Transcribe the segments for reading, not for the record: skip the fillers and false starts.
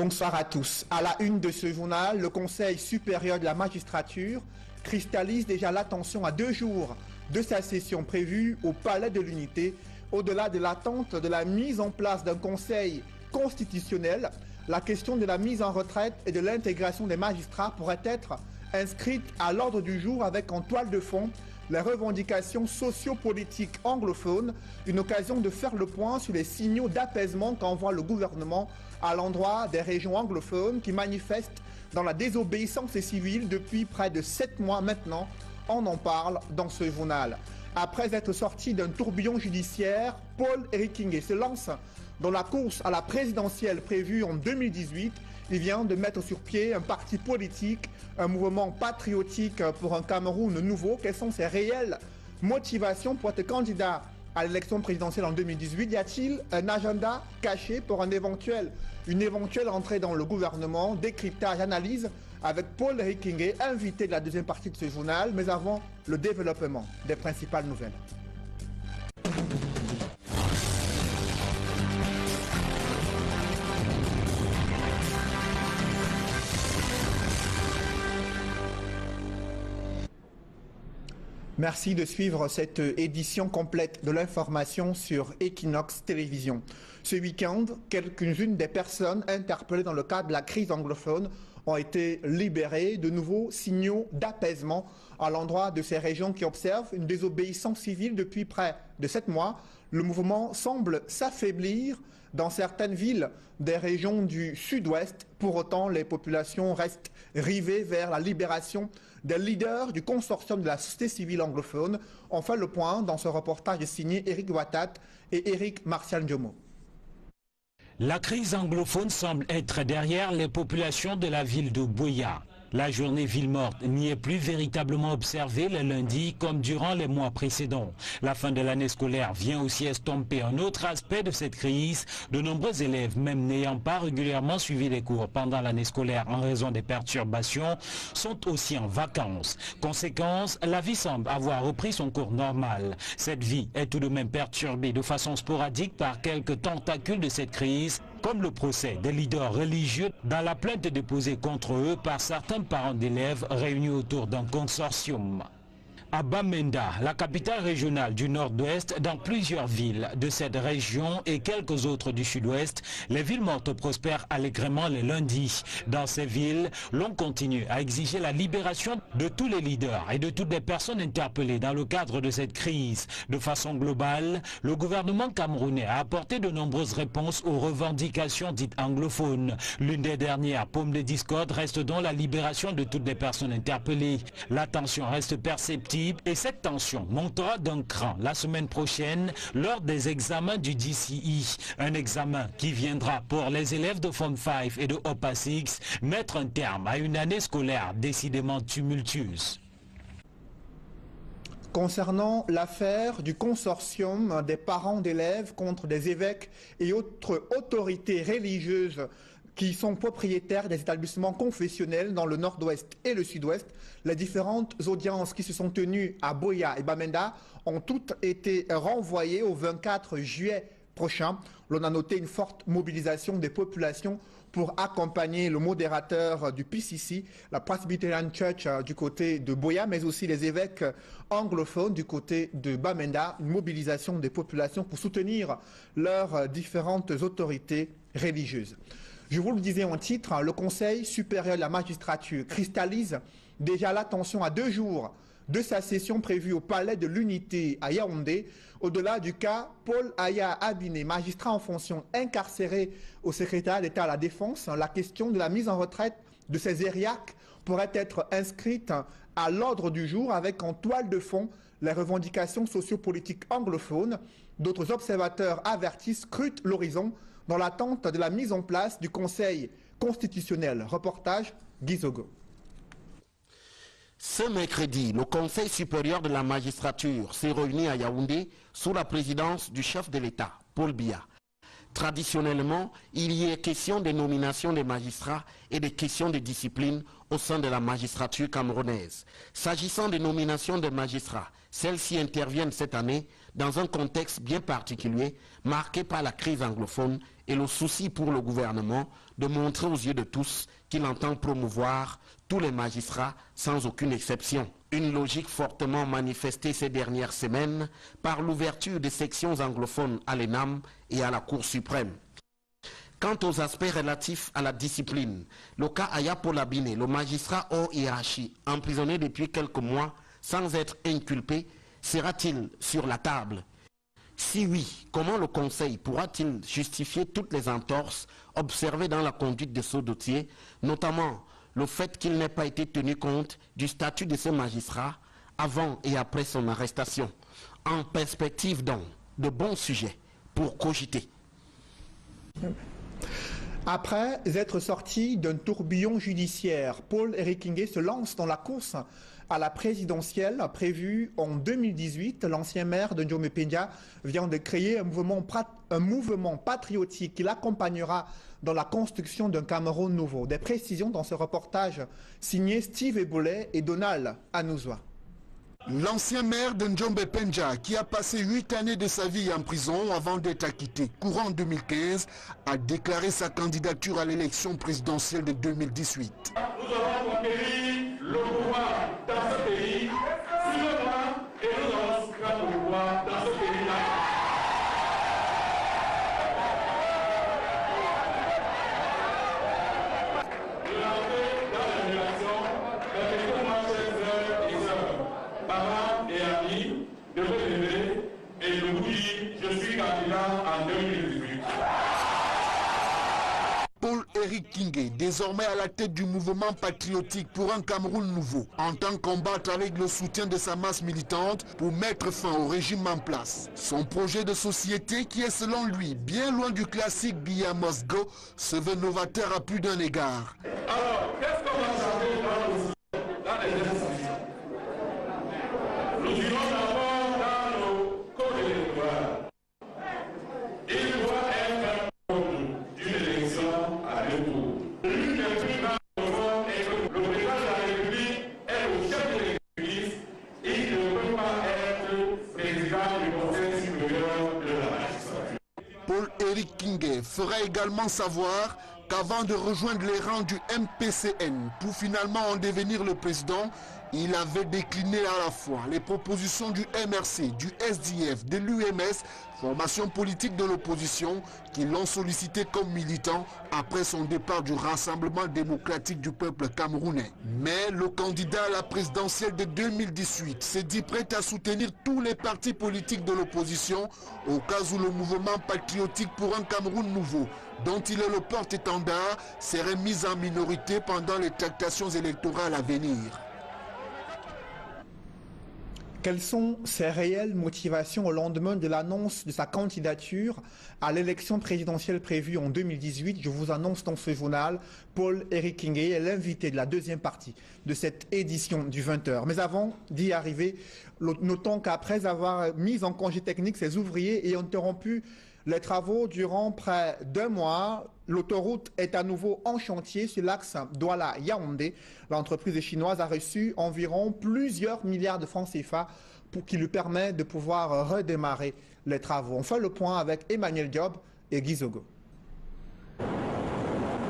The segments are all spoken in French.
Bonsoir à tous. À la une de ce journal, le Conseil supérieur de la magistrature cristallise déjà l'attention à 2 jours de sa session prévue au Palais de l'Unité. Au-delà de l'attente de la mise en place d'un conseil constitutionnel, la question de la mise en retraite et de l'intégration des magistrats pourrait être inscrite à l'ordre du jour avec en toile de fond les revendications sociopolitiques anglophones, une occasion de faire le point sur les signaux d'apaisement qu'envoie le gouvernement à l'endroit des régions anglophones qui manifestent dans la désobéissance civile depuis près de 7 mois maintenant. On en parle dans ce journal. Après être sorti d'un tourbillon judiciaire, Paul Erikingé se lance dans la course à la présidentielle prévue en 2018. Il vient de mettre sur pied un parti politique, un mouvement patriotique pour un Cameroun nouveau. Quelles sont ses réelles motivations pour être candidat à l'élection présidentielle en 2018? Y a-t-il un agenda caché pour une éventuelle entrée dans le gouvernement? Décryptage, analyse avec Paul Erikingé, invité de la deuxième partie de ce journal, mais avant le développement des principales nouvelles. Merci de suivre cette édition complète de l'information sur Equinox Télévision. Ce week-end, quelques-unes des personnes interpellées dans le cadre de la crise anglophone ont été libérées. De nouveaux signaux d'apaisement à l'endroit de ces régions qui observent une désobéissance civile depuis près de 7 mois. Le mouvement semble s'affaiblir dans certaines villes des régions du sud-ouest. Pour autant, les populations restent rivées vers la libération des leaders du consortium de la société civile anglophone. On fait le point dans ce reportage signé Eric Watat et Eric Martial Ndiomo. La crise anglophone semble être derrière les populations de la ville de Buea. La journée ville morte n'y est plus véritablement observée le lundi comme durant les mois précédents. La fin de l'année scolaire vient aussi estomper un autre aspect de cette crise. De nombreux élèves, même n'ayant pas régulièrement suivi les cours pendant l'année scolaire en raison des perturbations, sont aussi en vacances. Conséquence, la vie semble avoir repris son cours normal. Cette vie est tout de même perturbée de façon sporadique par quelques tentacules de cette crise, comme le procès des leaders religieux dans la plainte déposée contre eux par certains parents d'élèves réunis autour d'un consortium. À Bamenda, la capitale régionale du nord-ouest, dans plusieurs villes de cette région et quelques autres du sud-ouest, les villes mortes prospèrent allègrement les lundis. Dans ces villes, l'on continue à exiger la libération de tous les leaders et de toutes les personnes interpellées dans le cadre de cette crise. De façon globale, le gouvernement camerounais a apporté de nombreuses réponses aux revendications dites anglophones. L'une des dernières paumes de discorde reste donc la libération de toutes les personnes interpellées. La tension reste perceptible et cette tension montera d'un cran la semaine prochaine lors des examens du DCE. Un examen qui viendra pour les élèves de Form 5 et de Upper 6 mettre un terme à une année scolaire décidément tumultueuse. Concernant l'affaire du consortium des parents d'élèves contre des évêques et autres autorités religieuses qui sont propriétaires des établissements confessionnels dans le nord-ouest et le sud-ouest, les différentes audiences qui se sont tenues à Buea et Bamenda ont toutes été renvoyées au 24 juillet prochain. L'on a noté une forte mobilisation des populations pour accompagner le modérateur du PCC, la Presbyterian Church du côté de Buea, mais aussi les évêques anglophones du côté de Bamenda, une mobilisation des populations pour soutenir leurs différentes autorités religieuses. Je vous le disais en titre, le Conseil supérieur de la magistrature cristallise déjà l'attention à 2 jours de sa session prévue au Palais de l'Unité à Yaoundé, au-delà du cas Paul Aya Abiné, magistrat en fonction incarcéré au secrétariat d'État à la Défense. La question de la mise en retraite de ces ériaques pourrait être inscrite à l'ordre du jour avec en toile de fond les revendications sociopolitiques anglophones. D'autres observateurs avertissent, scrutent l'horizon dans l'attente de la mise en place du Conseil constitutionnel. Reportage Guy Zogo. Ce mercredi, le Conseil supérieur de la magistrature s'est réuni à Yaoundé sous la présidence du chef de l'État, Paul Biya. Traditionnellement, il y est question des nominations des magistrats et des questions de discipline au sein de la magistrature camerounaise. S'agissant des nominations des magistrats, celles-ci interviennent cette année dans un contexte bien particulier marqué par la crise anglophone et le souci pour le gouvernement de montrer aux yeux de tous qu'il entend promouvoir tous les magistrats sans aucune exception. Une logique fortement manifestée ces dernières semaines par l'ouverture des sections anglophones à l'ENAM et à la Cour suprême. Quant aux aspects relatifs à la discipline, le cas Aya Polabine, le magistrat hors hiérarchie, emprisonné depuis quelques mois sans être inculpé, sera-t-il sur la table? Si oui, comment le Conseil pourra-t-il justifier toutes les entorses observées dans la conduite de ce dossier, notamment le fait qu'il n'ait pas été tenu compte du statut de ce magistrat avant et après son arrestation? En perspective donc, de bons sujets pour cogiter. Après être sorti d'un tourbillon judiciaire, Paul-Éric Ngué se lance dans la course à la présidentielle prévue en 2018. L'ancien maire de Ndjomé-Pendia vient de créer un mouvement patriotique qui l'accompagnera dans la construction d'un Cameroun nouveau. Des précisions dans ce reportage signé Steve Eboulet et Donald Anouzwa. L'ancien maire de Ndjomé-Pendia, qui a passé 8 années de sa vie en prison avant d'être acquitté courant 2015, a déclaré sa candidature à l'élection présidentielle de 2018. Nous avons conquéri le pouvoir dans ce pays, sur le plan, et nous allons souffrir le pouvoir dans ce pays-là. De l'entrée dans l'émulation, permettez-moi, chers frères et sœurs, parents et amis, de me lever et de vous dire je suis candidat en 2018. Paul-Éric Ngué, désormais à la tête du mouvement patriotique pour un Cameroun nouveau, entend combattre avec le soutien de sa masse militante pour mettre fin au régime en place. Son projet de société, qui est selon lui bien loin du classique Biya Must Go, se veut novateur à plus d'un égard. Alors, qu'est-ce qu'on va changer dans les institutions? Nous irons d'abord dans nos codes électoraux. Il doit être un code d'une élection à deux tours. L'une des plus grandes raisons est que le président de la République est le chef de l'exécutif. Il ne peut pas être président du Conseil supérieur de la magistrature. Paul-Éric Ngué fera également savoir qu'avant de rejoindre les rangs du MPCN pour finalement en devenir le président, il avait décliné à la fois les propositions du MRC, du SDF, de l'UMS, formation politique de l'opposition, qui l'ont sollicité comme militant après son départ du Rassemblement démocratique du peuple camerounais. Mais le candidat à la présidentielle de 2018 s'est dit prêt à soutenir tous les partis politiques de l'opposition au cas où le mouvement patriotique pour un Cameroun nouveau, dont il est le porte-étendard, serait mis en minorité pendant les tractations électorales à venir. Quelles sont ses réelles motivations au lendemain de l'annonce de sa candidature à l'élection présidentielle prévue en 2018? Je vous annonce dans ce journal, Paul-Éric Ngué est l'invité de la deuxième partie de cette édition du 20h. Mais avant d'y arriver, notons qu'après avoir mis en congé technique ses ouvriers et interrompu les travaux durant près d'1 mois, l'autoroute est à nouveau en chantier sur l'axe Douala-Yaoundé. L'entreprise chinoise a reçu environ plusieurs milliards de francs CFA qui lui permet de pouvoir redémarrer les travaux. On fait le point avec Emmanuel Diop et Guy Zogo.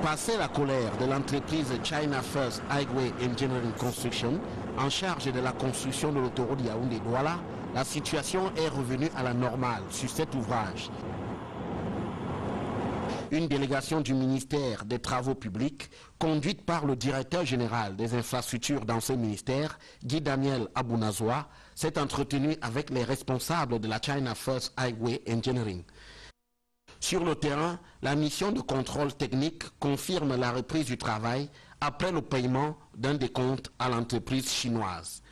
Passé la colère de l'entreprise China First Highway Engineering Construction, en charge de la construction de l'autoroute Yaoundé-Douala, la situation est revenue à la normale sur cet ouvrage. Une délégation du ministère des Travaux publics, conduite par le directeur général des infrastructures dans ce ministère, Guy Daniel Abounazoua, s'est entretenue avec les responsables de la China First Highway Engineering. Sur le terrain, la mission de contrôle technique confirme la reprise du travail après le paiement d'un décompte à l'entreprise chinoise.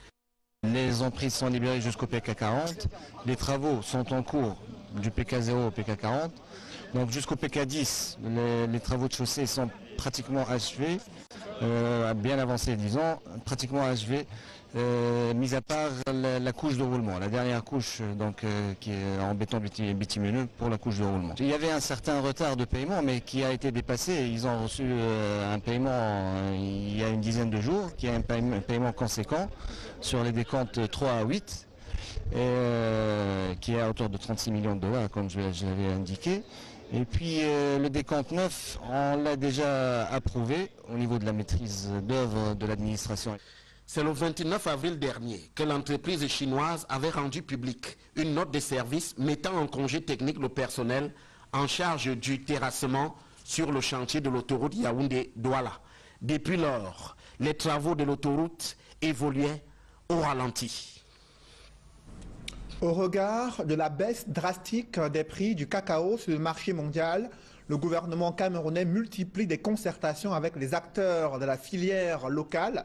Les emprises sont libérées jusqu'au PK40. Les travaux sont en cours du PK0 au PK40. Donc jusqu'au PK10, les travaux de chaussée sont pratiquement achevés, bien avancés disons, pratiquement achevés, mis à part la couche de roulement, la dernière couche donc, qui est en béton bitumineux pour la couche de roulement. Il y avait un certain retard de paiement mais qui a été dépassé. Ils ont reçu un paiement il y a une dizaine de jours, qui est un paiement conséquent sur les décomptes 3 à 8. Qui est à hauteur de 36 millions de dollars comme je l'avais indiqué. Et puis le décompte 9, on l'a déjà approuvé au niveau de la maîtrise d'œuvre de l'administration. C'est le 29 avril dernier que l'entreprise chinoise avait rendu publique une note de service mettant en congé technique le personnel en charge du terrassement sur le chantier de l'autoroute Yaoundé-Douala. Depuis lors, les travaux de l'autoroute évoluaient au ralenti. Au regard de la baisse drastique des prix du cacao sur le marché mondial, le gouvernement camerounais multiplie des concertations avec les acteurs de la filière locale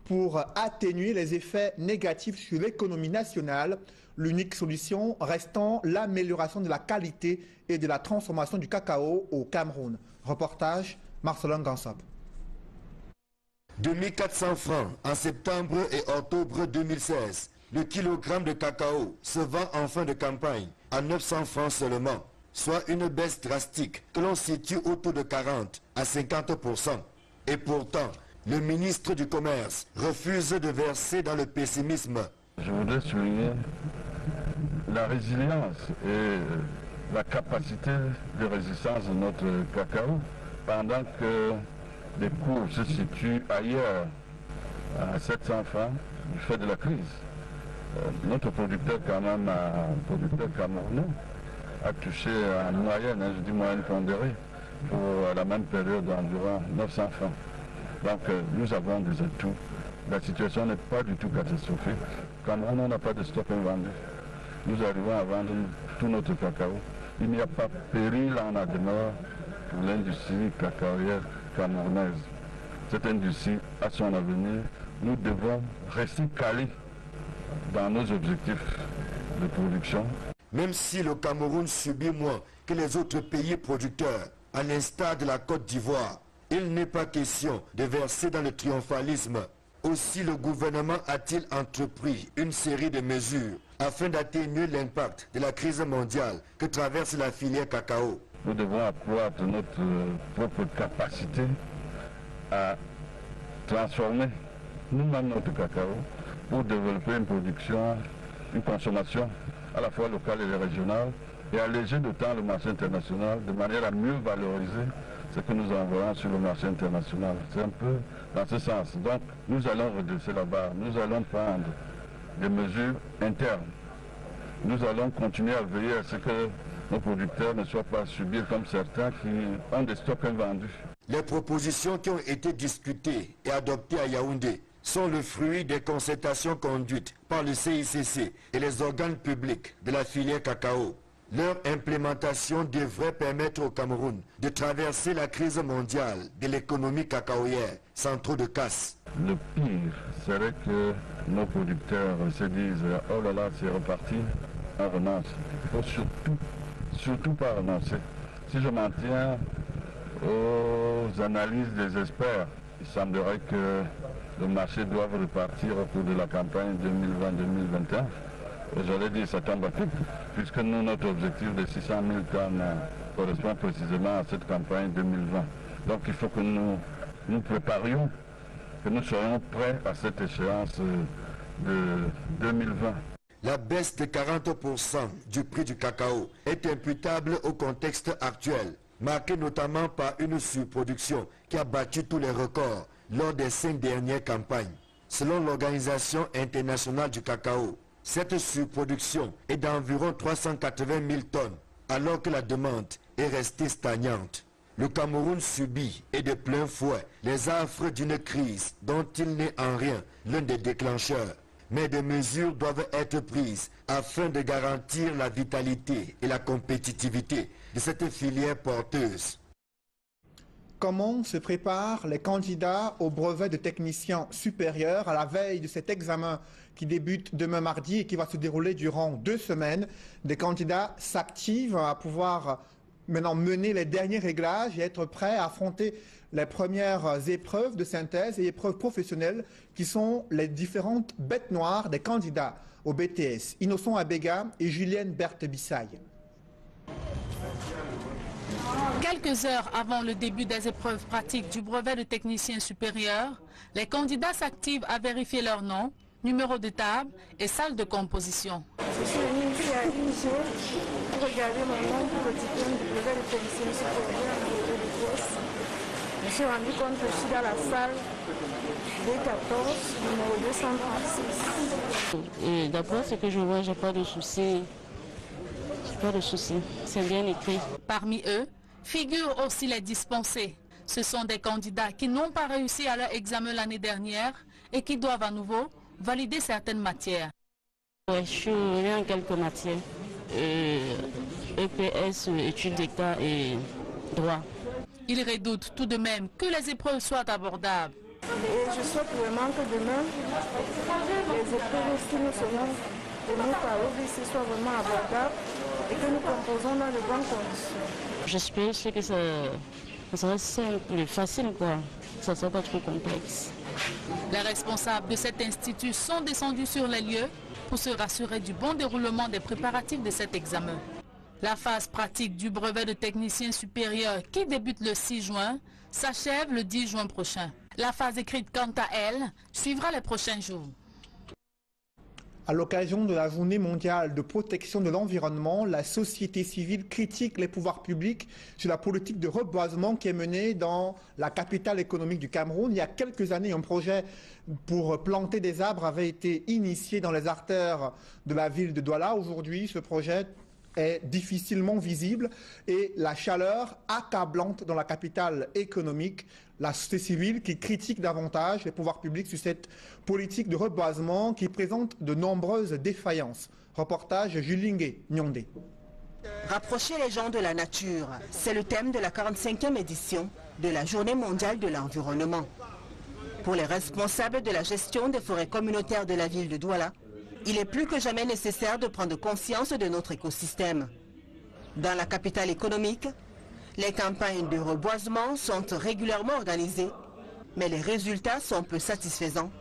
pour atténuer les effets négatifs sur l'économie nationale, l'unique solution restant l'amélioration de la qualité et de la transformation du cacao au Cameroun. Reportage Marcelin Gansop. 2400 francs en septembre et octobre 2016. Le kilogramme de cacao se vend en fin de campagne à 900 francs seulement, soit une baisse drastique que l'on situe autour de 40 à 50%. Et pourtant, le ministre du Commerce refuse de verser dans le pessimisme. Je voudrais souligner la résilience et la capacité de résistance de notre cacao pendant que les cours se situent ailleurs à 700 francs du fait de la crise. Notre producteur quand même, producteur camerounais, a touché en moyenne, je dis moyenne pondérée, pour la même période environ 900 francs. Donc nous avons des atouts. La situation n'est pas du tout catastrophique. Cameroun, on n'a pas de stock invendu. Nous arrivons à vendre tout notre cacao. Il n'y a pas péril en demeure pour l'industrie cacaoyère camerounaise. Cette industrie a son avenir. Nous devons rester calés dans nos objectifs de production. Même si le Cameroun subit moins que les autres pays producteurs, à l'instar de la Côte d'Ivoire, il n'est pas question de verser dans le triomphalisme. Aussi, le gouvernement a-t-il entrepris une série de mesures afin d'atténuer l'impact de la crise mondiale que traverse la filière cacao. Nous devons accroître notre propre capacité à transformer nous-mêmes notre cacao pour développer une production, une consommation à la fois locale et régionale et alléger d'autant le marché international de manière à mieux valoriser ce que nous envoyons sur le marché international. C'est un peu dans ce sens. Donc nous allons redresser la barre, nous allons prendre des mesures internes. Nous allons continuer à veiller à ce que nos producteurs ne soient pas subis comme certains qui ont des stocks invendus. Les propositions qui ont été discutées et adoptées à Yaoundé sont le fruit des concertations conduites par le CICC et les organes publics de la filière cacao. Leur implémentation devrait permettre au Cameroun de traverser la crise mondiale de l'économie cacaoyère sans trop de casse. Le pire serait que nos producteurs se disent « Oh là là, c'est reparti, on renonce ». Il faut surtout pas renoncer. Si je m'en tiens aux analyses des experts, il semblerait que le marché doit repartir au cours de la campagne 2020-2021. J'allais dire ça tombe à pic, puisque nous, notre objectif de 600 000 tonnes correspond précisément à cette campagne 2020. Donc il faut que nous nous préparions, que nous soyons prêts à cette échéance de 2020. La baisse de 40% du prix du cacao est imputable au contexte actuel, marqué notamment par une surproduction qui a battu tous les records lors des 5 dernières campagnes. Selon l'Organisation internationale du cacao, cette surproduction est d'environ 380 000 tonnes, alors que la demande est restée stagnante. Le Cameroun subit et de plein fouet les affres d'une crise dont il n'est en rien l'un des déclencheurs. Mais des mesures doivent être prises afin de garantir la vitalité et la compétitivité de cette filière porteuse. Comment se préparent les candidats au brevet de technicien supérieur à la veille de cet examen qui débute demain mardi et qui va se dérouler durant 2 semaines? Des candidats s'activent à pouvoir maintenant mener les derniers réglages et être prêts à affronter les premières épreuves de synthèse et épreuves professionnelles qui sont les différentes bêtes noires des candidats au BTS. Innocent Abega et Julienne Berthe-Bissaille. Quelques heures avant le début des épreuves pratiques du brevet de technicien supérieur, les candidats s'activent à vérifier leur nom, numéro de table et salle de composition. Je suis venue ici à IG pour regarder mon nom pour le diplôme du brevet de technicien supérieur en électronique. Je me suis rendu compte que je suis dans la salle D14, numéro 236. D'après ce que je vois, j'ai pas de soucis. Pas de soucis, c'est bien écrit. Parmi eux, figurent aussi les dispensés. Ce sont des candidats qui n'ont pas réussi à leur examen l'année dernière et qui doivent à nouveau valider certaines matières. Ouais, je suis en quelques matières. EPS, études d'État et droit. Ils redoutent tout de même que les épreuves soient abordables. Et je souhaite vraiment que demain, les épreuves aussi nous seront données par OVC soient vraiment abordables et que nous composons dans de bonnes conditions. J'espère que ça sera simple, facile, quoi. Ça ne sera pas trop complexe. Les responsables de cet institut sont descendus sur les lieux pour se rassurer du bon déroulement des préparatifs de cet examen. La phase pratique du brevet de technicien supérieur qui débute le 6 juin s'achève le 10 juin prochain. La phase écrite, quant à elle, suivra les prochains jours. À l'occasion de la journée mondiale de protection de l'environnement, la société civile critique les pouvoirs publics sur la politique de reboisement qui est menée dans la capitale économique du Cameroun. Il y a quelques années, un projet pour planter des arbres avait été initié dans les artères de la ville de Douala. Aujourd'hui, ce projet est difficilement visible et la chaleur accablante dans la capitale économique. La société civile qui critique davantage les pouvoirs publics sur cette politique de reboisement qui présente de nombreuses défaillances. Reportage Julingue Nyondé. Rapprocher les gens de la nature, c'est le thème de la 45e édition de la Journée mondiale de l'environnement. Pour les responsables de la gestion des forêts communautaires de la ville de Douala, il est plus que jamais nécessaire de prendre conscience de notre écosystème. Dans la capitale économique, les campagnes de reboisement sont régulièrement organisées, mais les résultats sont peu satisfaisants,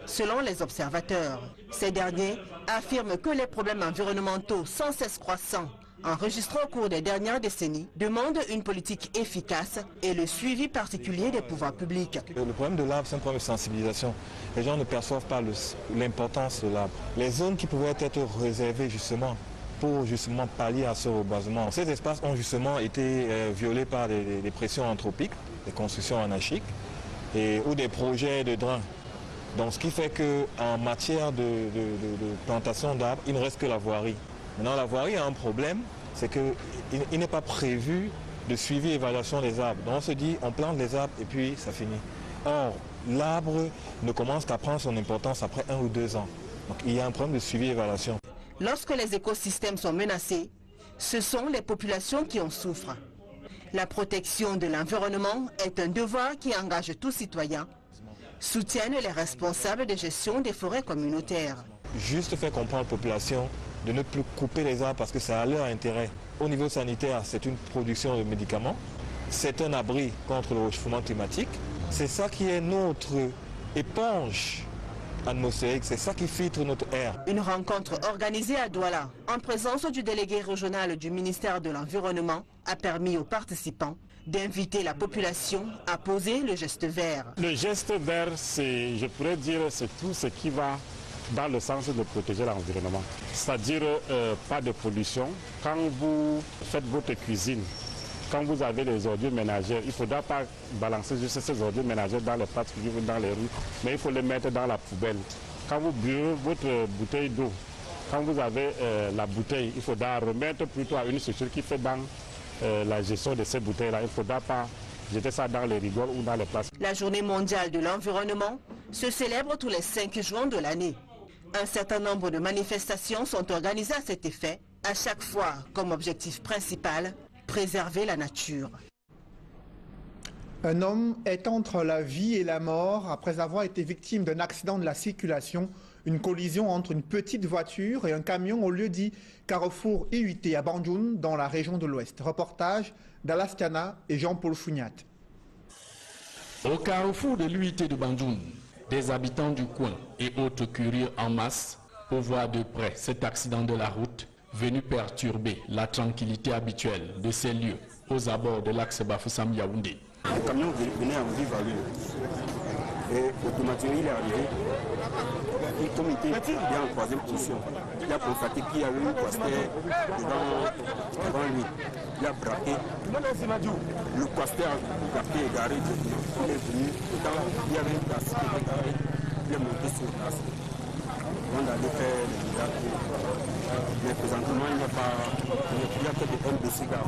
selon les observateurs. Ces derniers affirment que les problèmes environnementaux sans cesse croissants, enregistrés au cours des dernières décennies, demandent une politique efficace et le suivi particulier des pouvoirs publics. Le problème de l'arbre, c'est un problème de sensibilisation. Les gens ne perçoivent pas l'importance de l'arbre. Les zones qui pouvaient être réservées justement pour justement pallier à ce reboisement. Ces espaces ont justement été violés par des pressions anthropiques, des constructions anarchiques ou des projets de drains. Donc ce qui fait qu'en matière de plantation d'arbres, il ne reste que la voirie. Maintenant la voirie a un problème, c'est qu'il n'est pas prévu de suivi et évaluation des arbres. Donc on se dit on plante les arbres et puis ça finit. Or l'arbre ne commence qu'à prendre son importance après 1 ou 2 ans. Donc il y a un problème de suivi et évaluation. Lorsque les écosystèmes sont menacés, ce sont les populations qui en souffrent. La protection de l'environnement est un devoir qui engage tout citoyen, soutiennent les responsables de gestion des forêts communautaires. Juste faire comprendre aux populations de ne plus couper les arbres parce que ça a leur intérêt. Au niveau sanitaire, c'est une production de médicaments, c'est un abri contre le réchauffement climatique. C'est ça qui est notre éponge atmosphérique, c'est ça qui filtre notre air. Une rencontre organisée à Douala, en présence du délégué régional du ministère de l'Environnement, a permis aux participants d'inviter la population à poser le geste vert. Le geste vert, je pourrais dire, c'est tout ce qui va dans le sens de protéger l'environnement. C'est-à-dire pas de pollution. Quand vous faites votre cuisine, quand vous avez les ordures ménagères, il ne faudra pas balancer juste ces ordures ménagères dans les places publiques ou dans les rues, mais il faut les mettre dans la poubelle. Quand vous buvez votre bouteille d'eau, quand vous avez la bouteille, il faudra remettre plutôt à une structure qui fait dans la gestion de ces bouteilles-là. Il ne faudra pas jeter ça dans les rigoles ou dans les places. La journée mondiale de l'environnement se célèbre tous les 5 juin de l'année. Un certain nombre de manifestations sont organisées à cet effet, à chaque fois comme objectif principal, préserver la nature. Un homme est entre la vie et la mort après avoir été victime d'un accident de la circulation, une collision entre une petite voiture et un camion au lieu-dit Carrefour IUT à Bandjoun dans la région de l'Ouest. Reportage d'Alastiana et Jean-Paul Fougnat. Au carrefour de l'UIT de Bandjoun, des habitants du coin et autres curieux en masse pour voir de près cet accident de la route venu perturber la tranquillité habituelle de ces lieux aux abords de l'axe Bafoussam-Yaoundé. Le camion venait en vive allure et automatiquement il est arrivé. comme il était bien en troisième position, il a constaté qu'il y avait une Quaster devant lui. Il a braqué. Le Quaster a braqué et garé. Il est venu. Il y avait une place qui était garée. Il est monté sur place. On allait faire le miracle. Mais présentement, il n'y a que des MBC gars.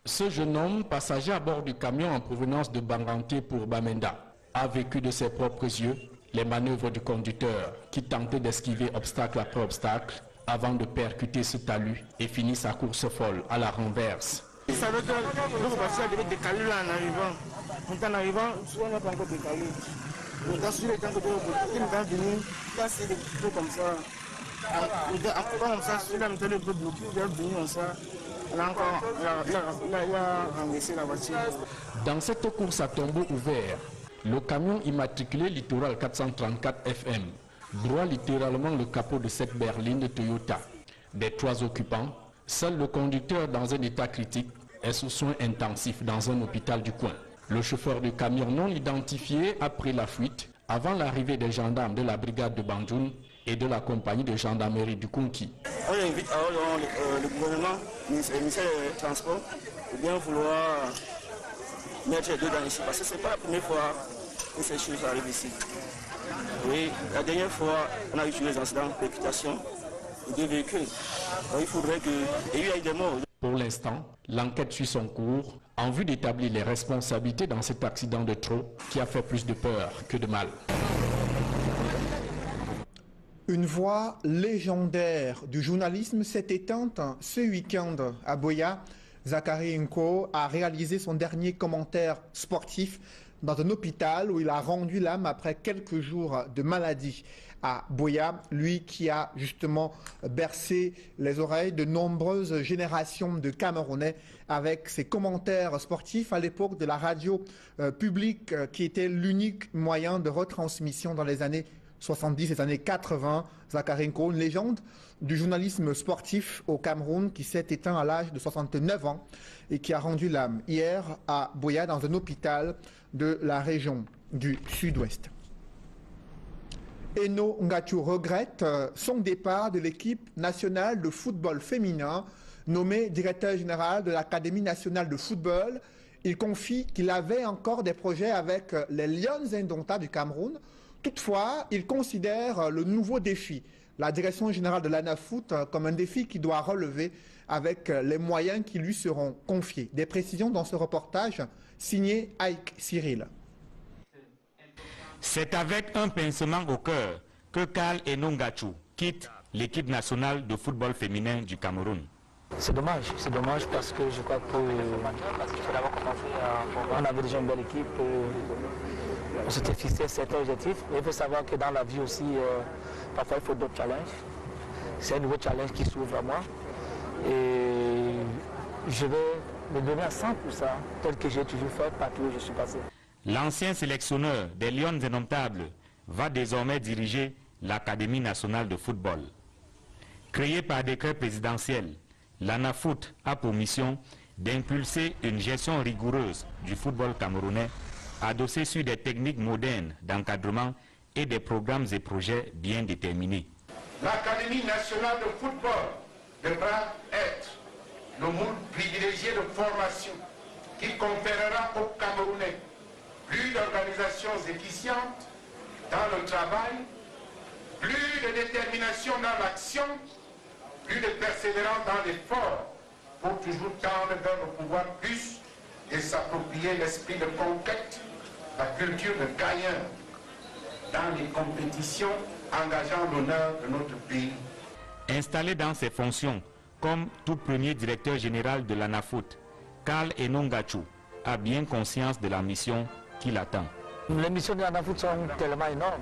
Ce jeune homme, passager à bord du camion en provenance de Banganté pour Bamenda, a vécu de ses propres yeux les manœuvres du conducteur qui tentait d'esquiver obstacle après obstacle avant de percuter ce talus et finit sa course folle à la renverse. Il savait que notre voiture devait décaler là en arrivant. Donc en arrivant, on n'a pas encore décalé. Donc dans le temps que il est venu, il a essayé de couper comme ça. En coupant comme ça, il a mis le peu bloqué, il est venu comme ça. Il a renversé la voiture. Dans cette course à tombeau ouvert, le camion immatriculé littoral 434 FM broie littéralement le capot de cette berline de Toyota. Des 3 occupants, seul le conducteur dans un état critique est sous soins intensifs dans un hôpital du coin. Le chauffeur du camion non identifié a pris la fuite avant l'arrivée des gendarmes de la brigade de Banjoun et de la compagnie de gendarmerie du Kunki. On invite le gouvernement, le ministère des Transports, de bien vouloir mettre les deux dans ici, parce que ce n'est pas la première fois que ces choses arrivent ici. Oui, la dernière fois, on a eu des incidents de percutation de 2 véhicules. Donc il faudrait que... Et il y a eu des morts. Pour l'instant, l'enquête suit son cours en vue d'établir les responsabilités dans cet accident de trop qui a fait plus de peur que de mal. Une voix légendaire du journalisme s'est éteinte ce week-end à Buea. Zachary Nko a réalisé son dernier commentaire sportif dans un hôpital où il a rendu l'âme après quelques jours de maladie à Buea, lui qui a justement bercé les oreilles de nombreuses générations de Camerounais avec ses commentaires sportifs à l'époque de la radio publique qui était l'unique moyen de retransmission dans les années 70, les années 80. Zachary Nko, une légende du journalisme sportif au Cameroun qui s'est éteint à l'âge de 69 ans et qui a rendu l'âme hier à Buea dans un hôpital de la région du Sud-Ouest. Eno Ngachu regrette son départ de l'équipe nationale de football féminin, nommé directeur général de l'Académie nationale de football. Il confie qu'il avait encore des projets avec les Lions Indomptables du Cameroun. Toutefois, il considère le nouveau défi, la direction générale de l'ANAFOOT, comme un défi qui doit relever avec les moyens qui lui seront confiés. Des précisions dans ce reportage signé Ike Cyril. C'est avec un pincement au cœur que Karl Eno Ngachu quitte l'équipe nationale de football féminin du Cameroun. C'est dommage parce que je crois qu'on avait déjà une belle équipe. On s'était fixé certains objectifs, mais il faut savoir que dans la vie aussi, parfois il faut d'autres challenges. C'est un nouveau challenge qui s'ouvre à moi et je vais me donner à 100% tel que j'ai toujours fait partout où je suis passé. L'ancien sélectionneur des Lions Indomptables va désormais diriger l'Académie nationale de football. Créée par décret présidentiel, l'ANAFOOT a pour mission d'impulser une gestion rigoureuse du football camerounais adossée sur des techniques modernes d'encadrement et des programmes et projets bien déterminés. L'Académie nationale de football devra être le moule privilégié de formation qui conférera aux Camerounais plus d'organisations efficientes dans le travail, plus de détermination dans l'action, plus de persévérance dans l'effort pour toujours tendre vers le pouvoir plus et s'approprier l'esprit de conquête, la culture de gagneur dans les compétitions engageant l'honneur de notre pays. Installé dans ses fonctions comme tout premier directeur général de l'ANAFOOT, Karl Eno Ngachu a bien conscience de la mission qui l'attend. Les missions de l'ANAFOOT sont tellement énormes.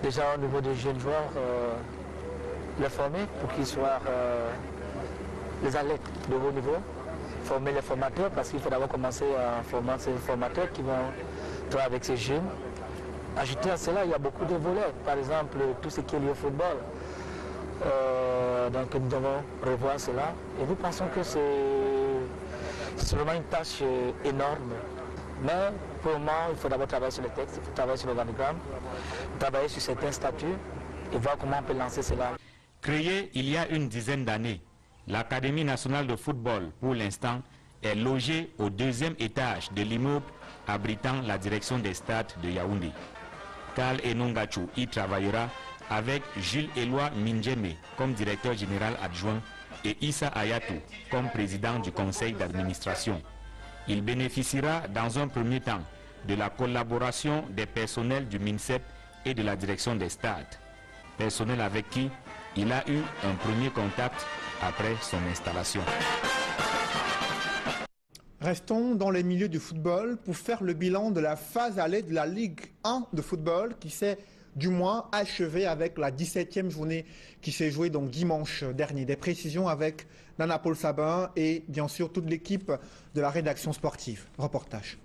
Déjà au niveau des jeunes joueurs, les former pour qu'ils soient les athlètes de haut niveau, former les formateurs parce qu'il faut d'abord commencer à former ces formateurs qui vont travailler avec ces jeunes. Ajouter à cela, il y a beaucoup de volets, par exemple tout ce qui est lié au football. Donc nous devons revoir cela et nous pensons que c'est vraiment une tâche énorme Mais pour le moment, il faut d'abord travailler sur le texte, il faut travailler sur l'organigramme, travailler sur certains statuts et voir comment on peut lancer cela. Créée il y a une dizaine d'années, l'Académie nationale de football, pour l'instant, est logée au 2e étage de l'immeuble abritant la direction des stades de Yaoundé. Karl Enongachu y travaillera avec Jules Éloi Minjeme comme directeur général adjoint et Issa Ayatou comme président du conseil d'administration. Il bénéficiera dans un premier temps de la collaboration des personnels du MINSEP et de la direction des stades, personnel avec qui il a eu un premier contact après son installation. Restons dans les milieux du football pour faire le bilan de la phase allée de la Ligue 1 de football qui s'est du moins achevée avec la 17e journée qui s'est jouée donc dimanche dernier. Des précisions avec Nana Paul Sabin et bien sûr toute l'équipe de la rédaction sportive. Reportage.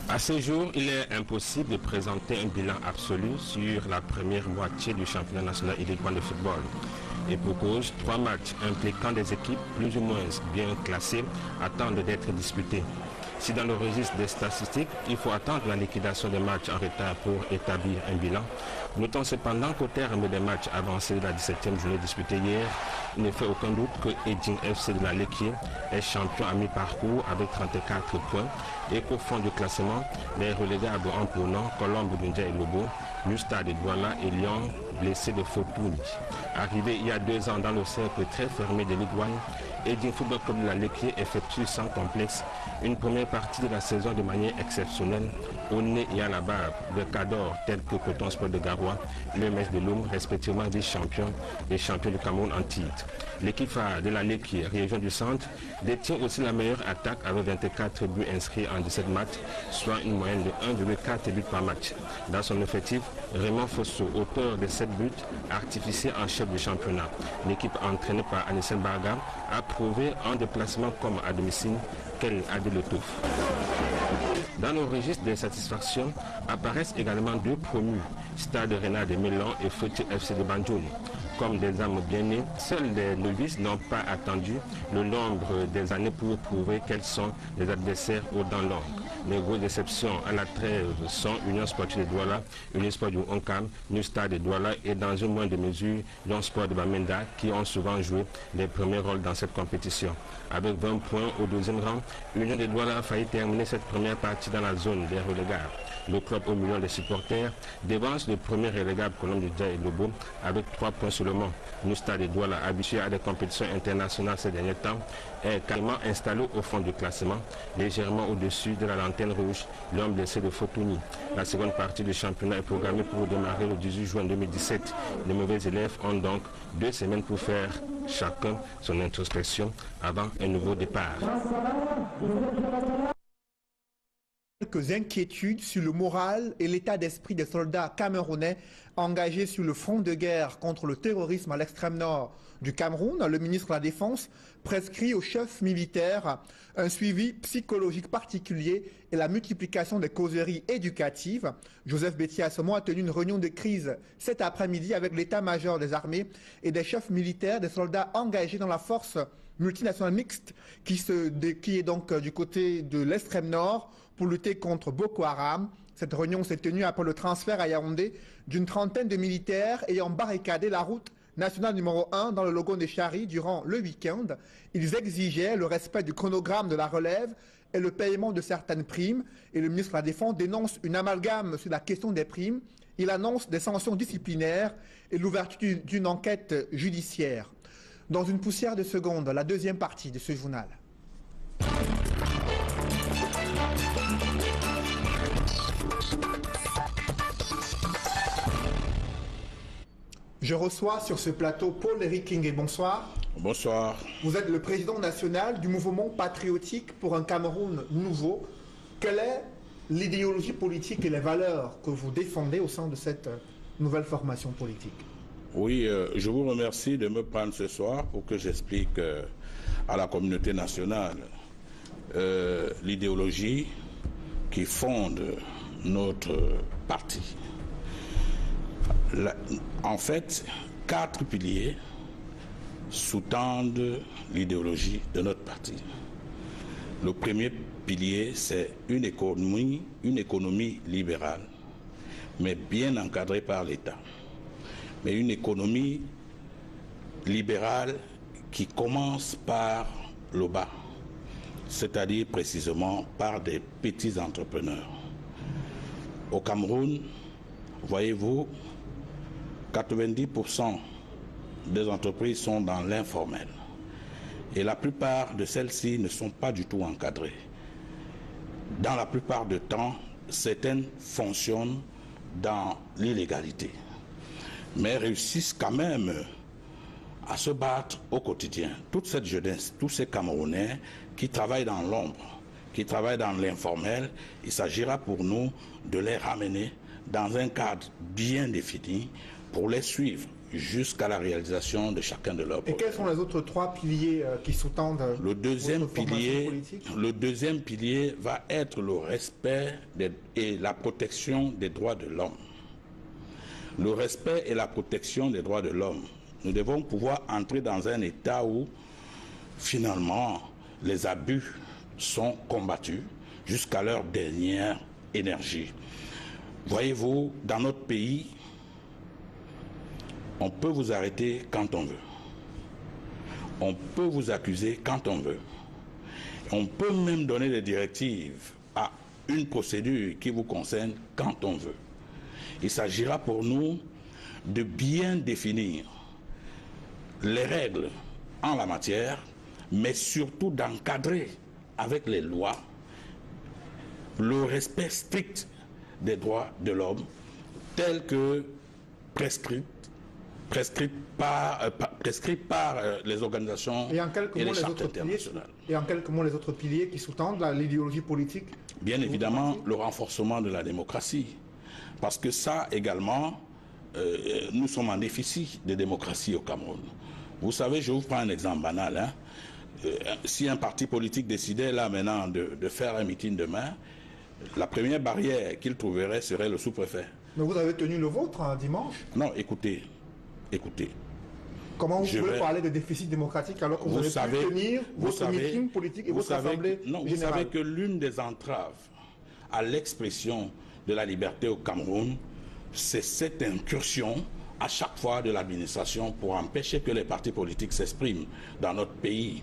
À ce jour, il est impossible de présenter un bilan absolu sur la première moitié du championnat national illégal de football. Et pour cause, 3 matchs impliquant des équipes plus ou moins bien classées attendent d'être disputés. Si dans le registre des statistiques, il faut attendre la liquidation des matchs en retard pour établir un bilan, notons cependant qu'au terme des matchs avancés de la 17e journée disputée hier, il ne fait aucun doute que Edjing FC de la Lekié est champion à mi-parcours avec 34 points et qu'au fond du classement, les relégables en pour nom, Colombe, Dunja et Lobo, New Stade de Douala et Lyon, blessés de Fortuny. Arrivé il y a 2 ans dans le cercle très fermé de Ligue 1, Edjing Football Club de la Lekié effectue sans complexe une première partie de la saison de manière exceptionnelle au nez et à la barbe de cadors tels que Coton Sport de Garoua, le Metz de Loum, respectivement vice-champion et champion du Cameroun en titre. L'équipe phare de la Lekié, région du centre, détient aussi la meilleure attaque avec 24 buts inscrits en 17 matchs, soit une moyenne de 1,4 buts par match. Dans son effectif, Raymond Fosso, auteur de 7 buts, artificier en chef du championnat. L'équipe entraînée par Anissel Barga a prouvé en déplacement comme à domicile qu'elle a de l'étouffe. Dans le registre des satisfactions apparaissent également 2 promus, Stade Renard de Mélan et Feuti FC de Banjoul. Comme des âmes bien nées, seuls les novices n'ont pas attendu le nombre des années pour prouver quels sont les adversaires aux dents longues. Les grosses déceptions à la trêve sont Union Sportive de Douala, Union Sport du Onkam, New Stade de Douala et dans une moindre mesure, Lyon Sport de Bamenda qui ont souvent joué les premiers rôles dans cette compétition. Avec 20 points au 2e rang, Union de Douala a failli terminer cette première partie dans la zone des relégables. Le club au million de supporters devance le premier relégable Colombe de Dja et Lobo avec 3 points seulement. New Stade de Douala, habitué à des compétitions internationales ces derniers temps, est carrément installé au fond du classement, légèrement au-dessus de la lanterne rouge, l'homme blessé de Fortuny. La seconde partie du championnat est programmée pour démarrer le 18 juin 2017. Les mauvais élèves ont donc 2 semaines pour faire chacun son introspection avant un nouveau départ. Quelques inquiétudes sur le moral et l'état d'esprit des soldats camerounais engagés sur le front de guerre contre le terrorisme à l'extrême nord du Cameroun. Le ministre de la Défense prescrit aux chefs militaires un suivi psychologique particulier et la multiplication des causeries éducatives. Joseph Betty a tenu une réunion de crise cet après-midi avec l'état-major des armées et des chefs militaires, des soldats engagés dans la force multinationale mixte qui est donc du côté de l'extrême nord pour lutter contre Boko Haram. Cette réunion s'est tenue après le transfert à Yaoundé d'une trentaine de militaires ayant barricadé la route nationale numéro 1 dans le Logon des Chari durant le week-end. Ils exigeaient le respect du chronogramme de la relève et le paiement de certaines primes. Et le ministre de la Défense dénonce une amalgame sur la question des primes. Il annonce des sanctions disciplinaires et l'ouverture d'une enquête judiciaire. Dans une poussière de seconde, la deuxième partie de ce journal. Je reçois sur ce plateau Paul-Éric Kingué. Bonsoir. Bonsoir. Vous êtes le président national du mouvement patriotique pour un Cameroun nouveau. Quelle est l'idéologie politique et les valeurs que vous défendez au sein de cette nouvelle formation politique? Oui, je vous remercie de me prendre ce soir pour que j'explique à la communauté nationale l'idéologie qui fonde notre parti. En fait, 4 piliers sous-tendent l'idéologie de notre parti. Le premier pilier, c'est une économie libérale, mais bien encadrée par l'État. Mais une économie libérale qui commence par le bas, c'est-à-dire précisément par des petits entrepreneurs. Au Cameroun, voyez-vous, 90% des entreprises sont dans l'informel. Et la plupart de celles-ci ne sont pas du tout encadrées. Dans la plupart du temps, certaines fonctionnent dans l'illégalité, mais réussissent quand même à se battre au quotidien. Toute cette jeunesse, tous ces Camerounais qui travaillent dans l'ombre, qui travaillent dans l'informel, il s'agira pour nous de les ramener dans un cadre bien défini pour les suivre jusqu'à la réalisation de chacun de leurs projets. Et quels sont les autres 3 piliers qui sous-tendent le deuxième pilier va être le respect et la protection des droits de l'homme. Le respect et la protection des droits de l'homme. Nous devons pouvoir entrer dans un état où, finalement, les abus sont combattus jusqu'à leur dernière énergie. Voyez-vous, dans notre pays, on peut vous arrêter quand on veut. On peut vous accuser quand on veut. On peut même donner des directives à une procédure qui vous concerne quand on veut. Il s'agira pour nous de bien définir les règles en la matière, mais surtout d'encadrer avec les lois le respect strict des droits de l'homme tels que prescrits par les organisations et les chartes internationales. Et en quelques mots, les autres piliers qui sous-tendent l'idéologie politique? Bien évidemment, le renforcement de la démocratie. Parce que ça également, nous sommes en déficit de démocratie au Cameroun. Vous savez, je vous prends un exemple banal. Hein. Si un parti politique décidait là maintenant de faire un meeting demain, la première barrière qu'il trouverait serait le sous-préfet. Mais vous avez tenu le vôtre dimanche? Non, écoutez. Comment vous pouvez parler de déficit démocratique alors que vous avez pu tenir votre meeting politique et votre assemblée générale? Vous savez que l'une des entraves à l'expression de la liberté au Cameroun, c'est cette incursion à chaque fois de l'administration pour empêcher que les partis politiques s'expriment dans notre pays.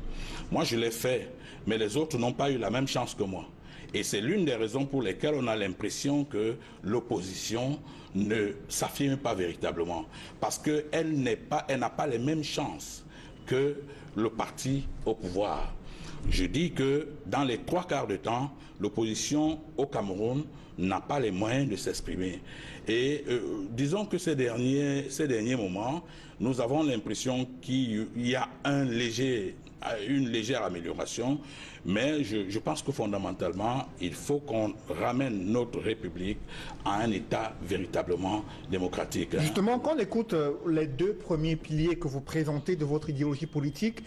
Moi, je l'ai fait, mais les autres n'ont pas eu la même chance que moi. Et c'est l'une des raisons pour lesquelles on a l'impression que l'opposition ne s'affirme pas véritablement. Parce qu'elle n'a pas les mêmes chances que le parti au pouvoir. Je dis que dans les 3/4 du temps, l'opposition au Cameroun n'a pas les moyens de s'exprimer. Et disons que ces derniers moments, nous avons l'impression qu'il y a une légère amélioration, mais je pense que fondamentalement, il faut qu'on ramène notre République à un État véritablement démocratique. Justement, quand on écoute les 2 premiers piliers que vous présentez de votre idéologie politique,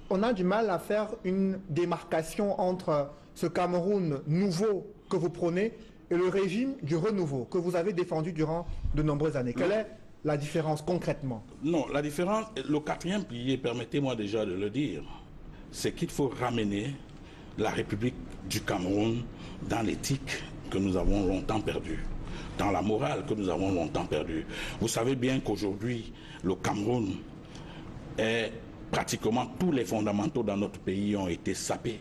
on a du mal à faire une démarcation entre ce Cameroun nouveau que vous prônez et le régime du renouveau que vous avez défendu durant de nombreuses années. Quelle est la différence concrètement? Non, la différence, le 4e pilier, permettez-moi déjà de le dire, c'est qu'il faut ramener la République du Cameroun dans l'éthique que nous avons longtemps perdue, dans la morale que nous avons longtemps perdue. Vous savez bien qu'aujourd'hui, le Cameroun est pratiquement tous les fondamentaux dans notre pays ont été sapés.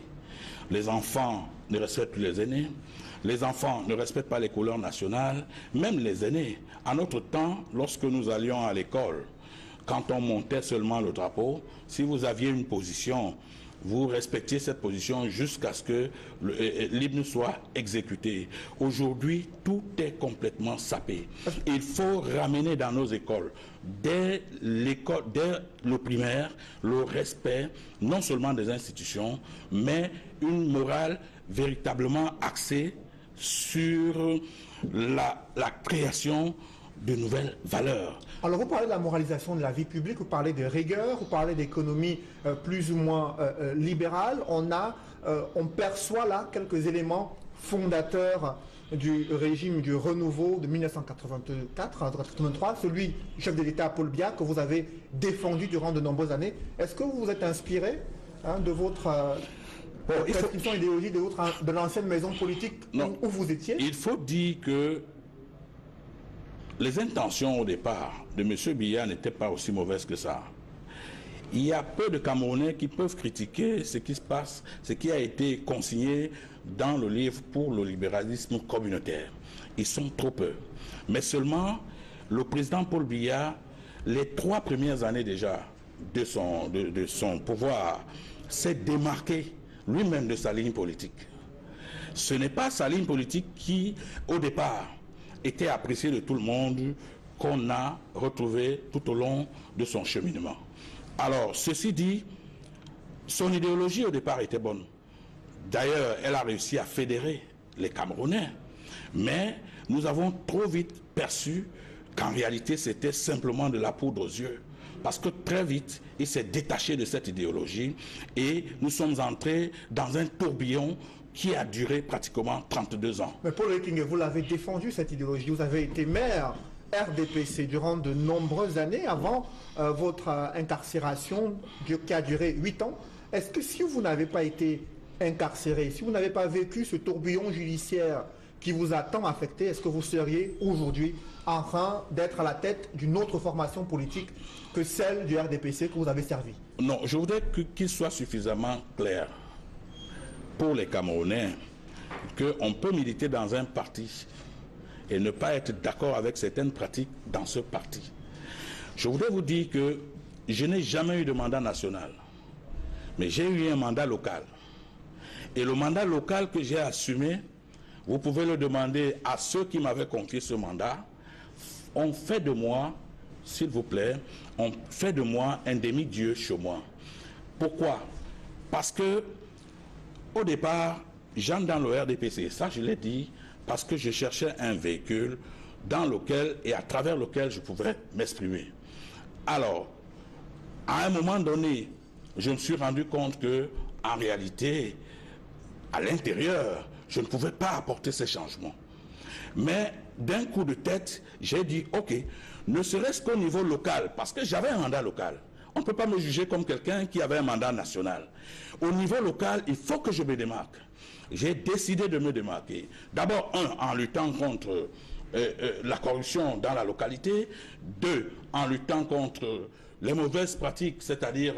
Les enfants ne respectent plus les aînés. Les enfants ne respectent pas les couleurs nationales, même les aînés. À notre temps, lorsque nous allions à l'école, quand on montait seulement le drapeau, si vous aviez une position, vous respectiez cette position jusqu'à ce que l'hymne soit exécuté. Aujourd'hui, tout est complètement sapé. Il faut ramener dans nos écoles, dès le primaire, le respect non seulement des institutions, mais une morale véritablement axée sur la création de nouvelles valeurs. Alors vous parlez de la moralisation de la vie publique, vous parlez de rigueur, vous parlez d'économie plus ou moins libérale. On perçoit là quelques éléments fondateurs du régime du renouveau de 1983, celui du chef de l'État Paul Biya que vous avez défendu durant de nombreuses années. Est-ce que vous vous êtes inspiré de votre prescription idéologique de l'ancienne maison politique où vous étiez? Il faut dire que les intentions au départ de M. Biya n'étaient pas aussi mauvaises que ça. Il y a peu de Camerounais qui peuvent critiquer ce qui se passe, ce qui a été consigné dans le livre pour le libéralisme communautaire. Ils sont trop peu. Mais seulement, le président Paul Biya, les 3 premières années déjà de son pouvoir, s'est démarqué lui-même de sa ligne politique. Ce n'est pas sa ligne politique qui, au départ, était appréciée de tout le monde, qu'on a retrouvé tout au long de son cheminement. Alors, ceci dit, son idéologie au départ était bonne. D'ailleurs, elle a réussi à fédérer les Camerounais. Mais nous avons trop vite perçu qu'en réalité, c'était simplement de la poudre aux yeux. Parce que très vite, il s'est détaché de cette idéologie et nous sommes entrés dans un tourbillon qui a duré pratiquement 32 ans. Mais Paul Ekenge, vous l'avez défendu, cette idéologie. Vous avez été maire RDPC durant de nombreuses années avant votre incarcération qui a duré 8 ans. Est-ce que si vous n'avez pas été incarcéré, si vous n'avez pas vécu ce tourbillon judiciaire qui vous a tant affecté, est-ce que vous seriez aujourd'hui en train d'être à la tête d'une autre formation politique que celle du RDPC que vous avez servi? Non, je voudrais qu'il soit suffisamment clair pour les Camerounais qu'on peut militer dans un parti et ne pas être d'accord avec certaines pratiques dans ce parti. Je voudrais vous dire que je n'ai jamais eu de mandat national, mais j'ai eu un mandat local. Et le mandat local que j'ai assumé, vous pouvez le demander à ceux qui m'avaient confié ce mandat, on fait de moi, s'il vous plaît, on fait de moi un demi-dieu chez moi. Pourquoi? Parce que, au départ, j'entre dans le RDPC, ça je l'ai dit, parce que je cherchais un véhicule dans lequel et à travers lequel je pouvais m'exprimer. Alors, à un moment donné, je me suis rendu compte que, en réalité, à l'intérieur, je ne pouvais pas apporter ces changements. Mais d'un coup de tête, j'ai dit, ok, ne serait-ce qu'au niveau local, parce que j'avais un mandat local. On ne peut pas me juger comme quelqu'un qui avait un mandat national. Au niveau local, il faut que je me démarque. J'ai décidé de me démarquer. D'abord, en luttant contre la corruption dans la localité. 2, en luttant contre les mauvaises pratiques, c'est-à-dire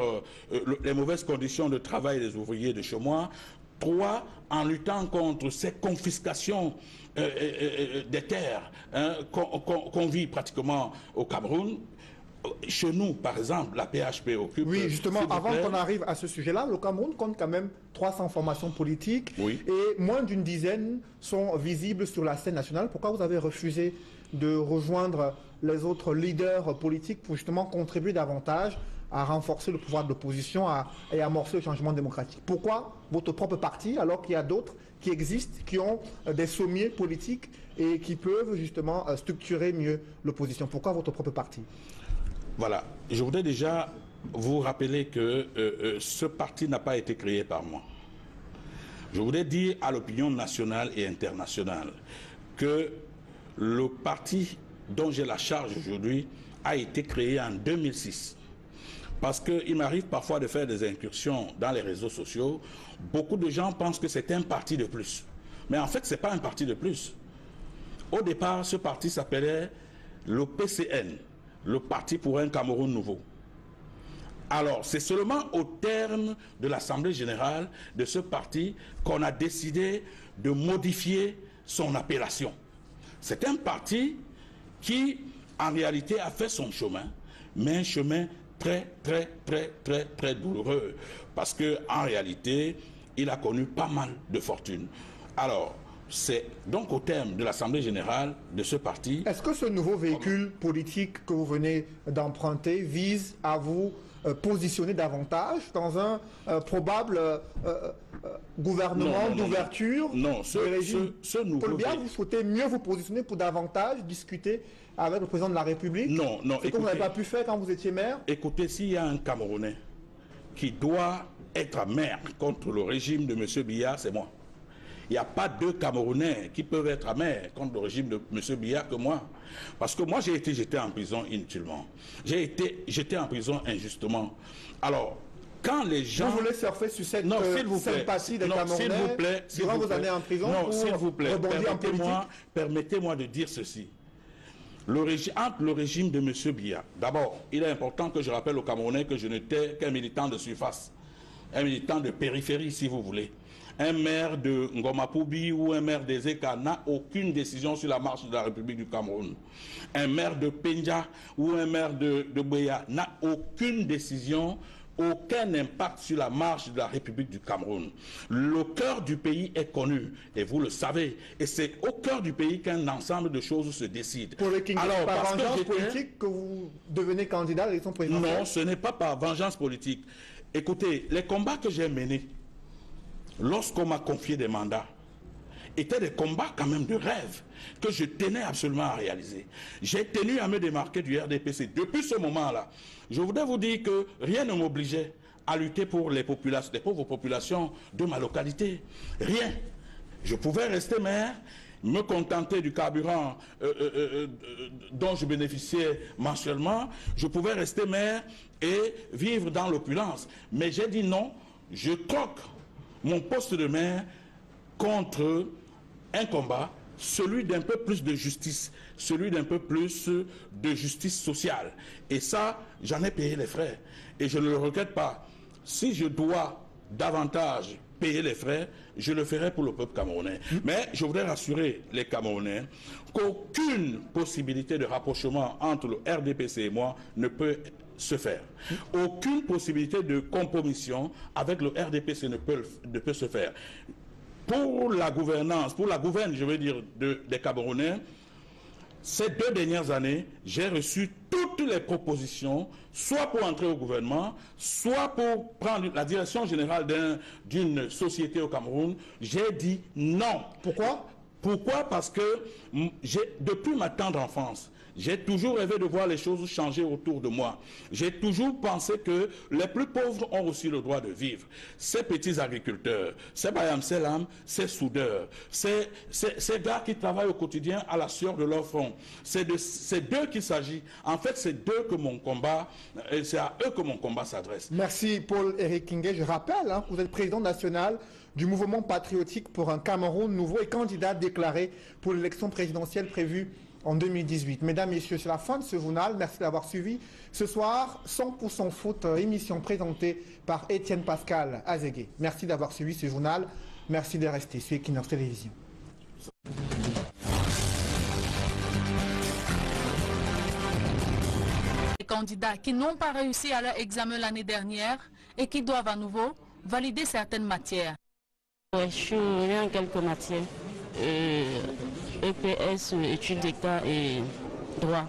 les mauvaises conditions de travail des ouvriers de chez moi. 3, en luttant contre ces confiscations des terres qu'on vit pratiquement au Cameroun. Chez nous, par exemple, la PHP occupe... Oui, justement, avant qu'on arrive à ce sujet-là, le Cameroun compte quand même 300 formations politiques et moins d'une dizaine sont visibles sur la scène nationale. Pourquoi vous avez refusé de rejoindre les autres leaders politiques pour justement contribuer davantage à renforcer le pouvoir de l'opposition et amorcer le changement démocratique? Pourquoi votre propre parti, alors qu'il y a d'autres qui existent, qui ont des sommiers politiques et qui peuvent justement structurer mieux l'opposition? Pourquoi votre propre parti? Voilà, je voudrais déjà vous rappeler que ce parti n'a pas été créé par moi. Je voudrais dire à l'opinion nationale et internationale que le parti dont j'ai la charge aujourd'hui a été créé en 2006. Parce qu'il m'arrive parfois de faire des incursions dans les réseaux sociaux. Beaucoup de gens pensent que c'est un parti de plus. Mais en fait, ce n'est pas un parti de plus. Au départ, ce parti s'appelait le PCN, le Parti pour un Cameroun nouveau. Alors, c'est seulement au terme de l'Assemblée générale de ce parti qu'on a décidé de modifier son appellation. C'est un parti qui, en réalité, a fait son chemin, mais un chemin très douloureux, parce qu'en réalité, il a connu pas mal de fortune. Alors, c'est donc au terme de l'Assemblée générale de ce parti... Est-ce que ce nouveau véhicule politique que vous venez d'emprunter vise à vous positionner davantage dans un probable gouvernement d'ouverture? Non, ce nouveau... Paul Biya, vous souhaitez mieux vous positionner pour davantage discuter avec le président de la République? Non, non. Ce que vous n'avez pas pu faire quand vous étiez maire? Écoutez, s'il y a un Camerounais qui doit être maire contre le régime de M. Biya, c'est moi. Il n'y a pas 2 Camerounais qui peuvent être amers contre le régime de M. Biya que moi. Parce que moi, j'ai été jeté en prison inutilement. J'ai été jeté en prison injustement. Alors, quand les gens... Vous voulez surfer sur cette sympathie des Camerounais durant vos années en prison non, s'il vous plaît, permettez-moi de dire ceci. Entre le régime de M. Biya, d'abord, il est important que je rappelle aux Camerounais que je n'étais qu'un militant de surface, un militant de périphérie, si vous voulez. Un maire de Ngomapoubi ou un maire des Eka n'a aucune décision sur la marche de la République du Cameroun. Un maire de Pendja ou un maire de Boya n'a aucune décision, aucun impact sur la marche de la République du Cameroun. Le cœur du pays est connu, et vous le savez, et c'est au cœur du pays qu'un ensemble de choses se décide. Pour le King, alors, par vengeance politique que vous devenez candidat à l'élection présidentielle? Non, ce n'est pas par vengeance politique. Écoutez, les combats que j'ai menés, lorsqu'on m'a confié des mandats, étaient des combats quand même de rêve que je tenais absolument à réaliser. J'ai tenu à me démarquer du RDPC. Depuis ce moment-là, je voudrais vous dire que rien ne m'obligeait à lutter pour les populations, les pauvres populations de ma localité. Rien. Je pouvais rester maire, me contenter du carburant dont je bénéficiais mensuellement. Je pouvais rester maire et vivre dans l'opulence. Mais j'ai dit non, je troque mon poste de maire contre un combat, celui d'un peu plus de justice, celui d'un peu plus de justice sociale. Et ça, j'en ai payé les frais. Et je ne le regrette pas. Si je dois davantage payer les frais, je le ferai pour le peuple camerounais. Mais je voudrais rassurer les Camerounais qu'aucune possibilité de rapprochement entre le RDPC et moi ne peut se faire. Aucune possibilité de compromission avec le RDPC ne peut se faire. Pour la gouvernance, pour la gouverne, je veux dire, des Camerounais, ces 2 dernières années, j'ai reçu toutes les propositions, soit pour entrer au gouvernement, soit pour prendre la direction générale d'une société au Cameroun. J'ai dit non. Pourquoi? Pourquoi? Parce que depuis ma tendre enfance, j'ai toujours rêvé de voir les choses changer autour de moi. J'ai toujours pensé que les plus pauvres ont aussi le droit de vivre. Ces petits agriculteurs, ces Bayam Selam, ces soudeurs, ces gars qui travaillent au quotidien à la sueur de leur front, c'est d'eux qu'il s'agit. En fait, c'est d'eux que mon combat, c'est à eux que mon combat s'adresse. Merci Paul-Éric Kingué. Je rappelle que vous êtes président national du mouvement patriotique pour un Cameroun nouveau et candidat déclaré pour l'élection présidentielle prévue en 2018. Mesdames, Messieurs, c'est la fin de ce journal. Merci d'avoir suivi. Ce soir, 100% foot, émission présentée par Étienne Pascal Azégué. Merci d'avoir suivi ce journal. Merci de rester sur Equinox Télévision. Les candidats qui n'ont pas réussi à leur examen l'année dernière et qui doivent à nouveau valider certaines matières. Ouais, je suis en quelques matières. EPS, études d'État et droit.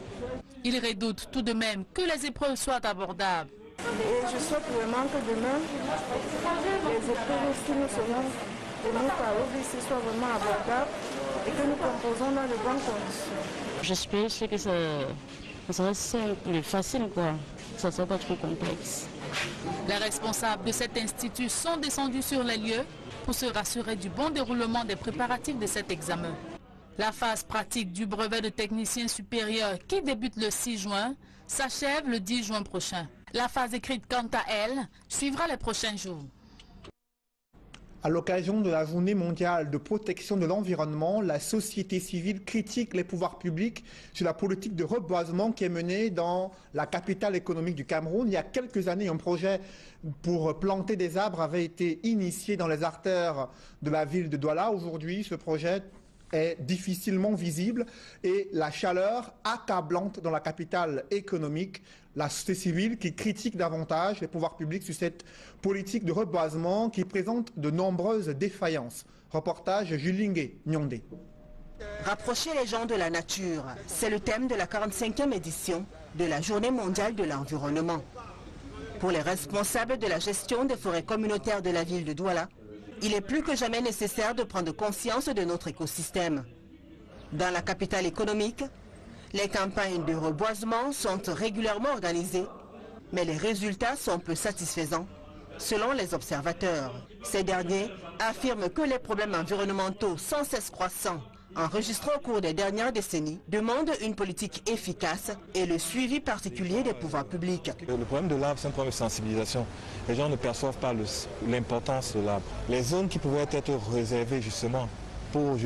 Il redoute tout de même que les épreuves soient abordables. Et je souhaite vraiment que demain, les épreuves qui nous seront données par l'OVC soient vraiment abordables et que nous composons dans de bonnes conditions. J'espère que ça sera simple et facile, quoi. Ça ne sera pas trop complexe. Les responsables de cet institut sont descendus sur les lieux pour se rassurer du bon déroulement des préparatifs de cet examen. La phase pratique du brevet de technicien supérieur qui débute le 6 juin s'achève le 10 juin prochain. La phase écrite quant à elle suivra les prochains jours. À l'occasion de la journée mondiale de protection de l'environnement, la société civile critique les pouvoirs publics sur la politique de reboisement qui est menée dans la capitale économique du Cameroun. Il y a quelques années, un projet pour planter des arbres avait été initié dans les artères de la ville de Douala. Aujourd'hui, ce projet est difficilement visible et la chaleur accablante dans la capitale économique, la société civile qui critique davantage les pouvoirs publics sur cette politique de reboisement qui présente de nombreuses défaillances. Reportage Julingue Nyondé. Rapprocher les gens de la nature, c'est le thème de la 45e édition de la Journée mondiale de l'environnement. Pour les responsables de la gestion des forêts communautaires de la ville de Douala, il est plus que jamais nécessaire de prendre conscience de notre écosystème. Dans la capitale économique, les campagnes de reboisement sont régulièrement organisées, mais les résultats sont peu satisfaisants, selon les observateurs. Ces derniers affirment que les problèmes environnementaux sans cesse croissants enregistrés au cours des dernières décennies, demandent une politique efficace et le suivi particulier des pouvoirs publics. Le problème de l'arbre, c'est un problème de sensibilisation. Les gens ne perçoivent pas l'importance de l'arbre. Les zones qui pouvaient être réservées justement pour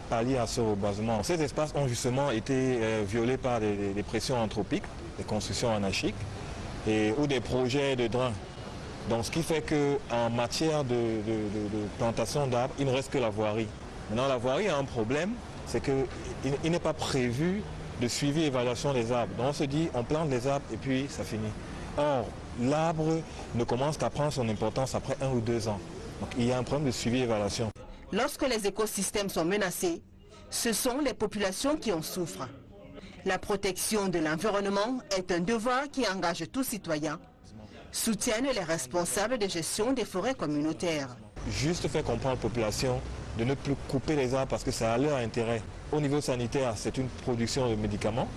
pallier à ce reboisement, ces espaces ont justement été violés par des pressions anthropiques, des constructions anarchiques ou des projets de drains. Donc ce qui fait qu'en matière de plantation d'arbres, il ne reste que la voirie. Maintenant la voirie a un problème, c'est qu'il n'est pas prévu de suivi et évaluation des arbres. Donc on se dit on plante les arbres et puis ça finit. Or l'arbre ne commence qu'à prendre son importance après 1 ou 2 ans. Donc il y a un problème de suivi et évaluation. Lorsque les écosystèmes sont menacés, ce sont les populations qui en souffrent. La protection de l'environnement est un devoir qui engage tout citoyen, soutiennent les responsables de gestion des forêts communautaires. Juste faire comprendre aux populations de ne plus couper les arbres parce que ça a leur intérêt. Au niveau sanitaire, c'est une production de médicaments,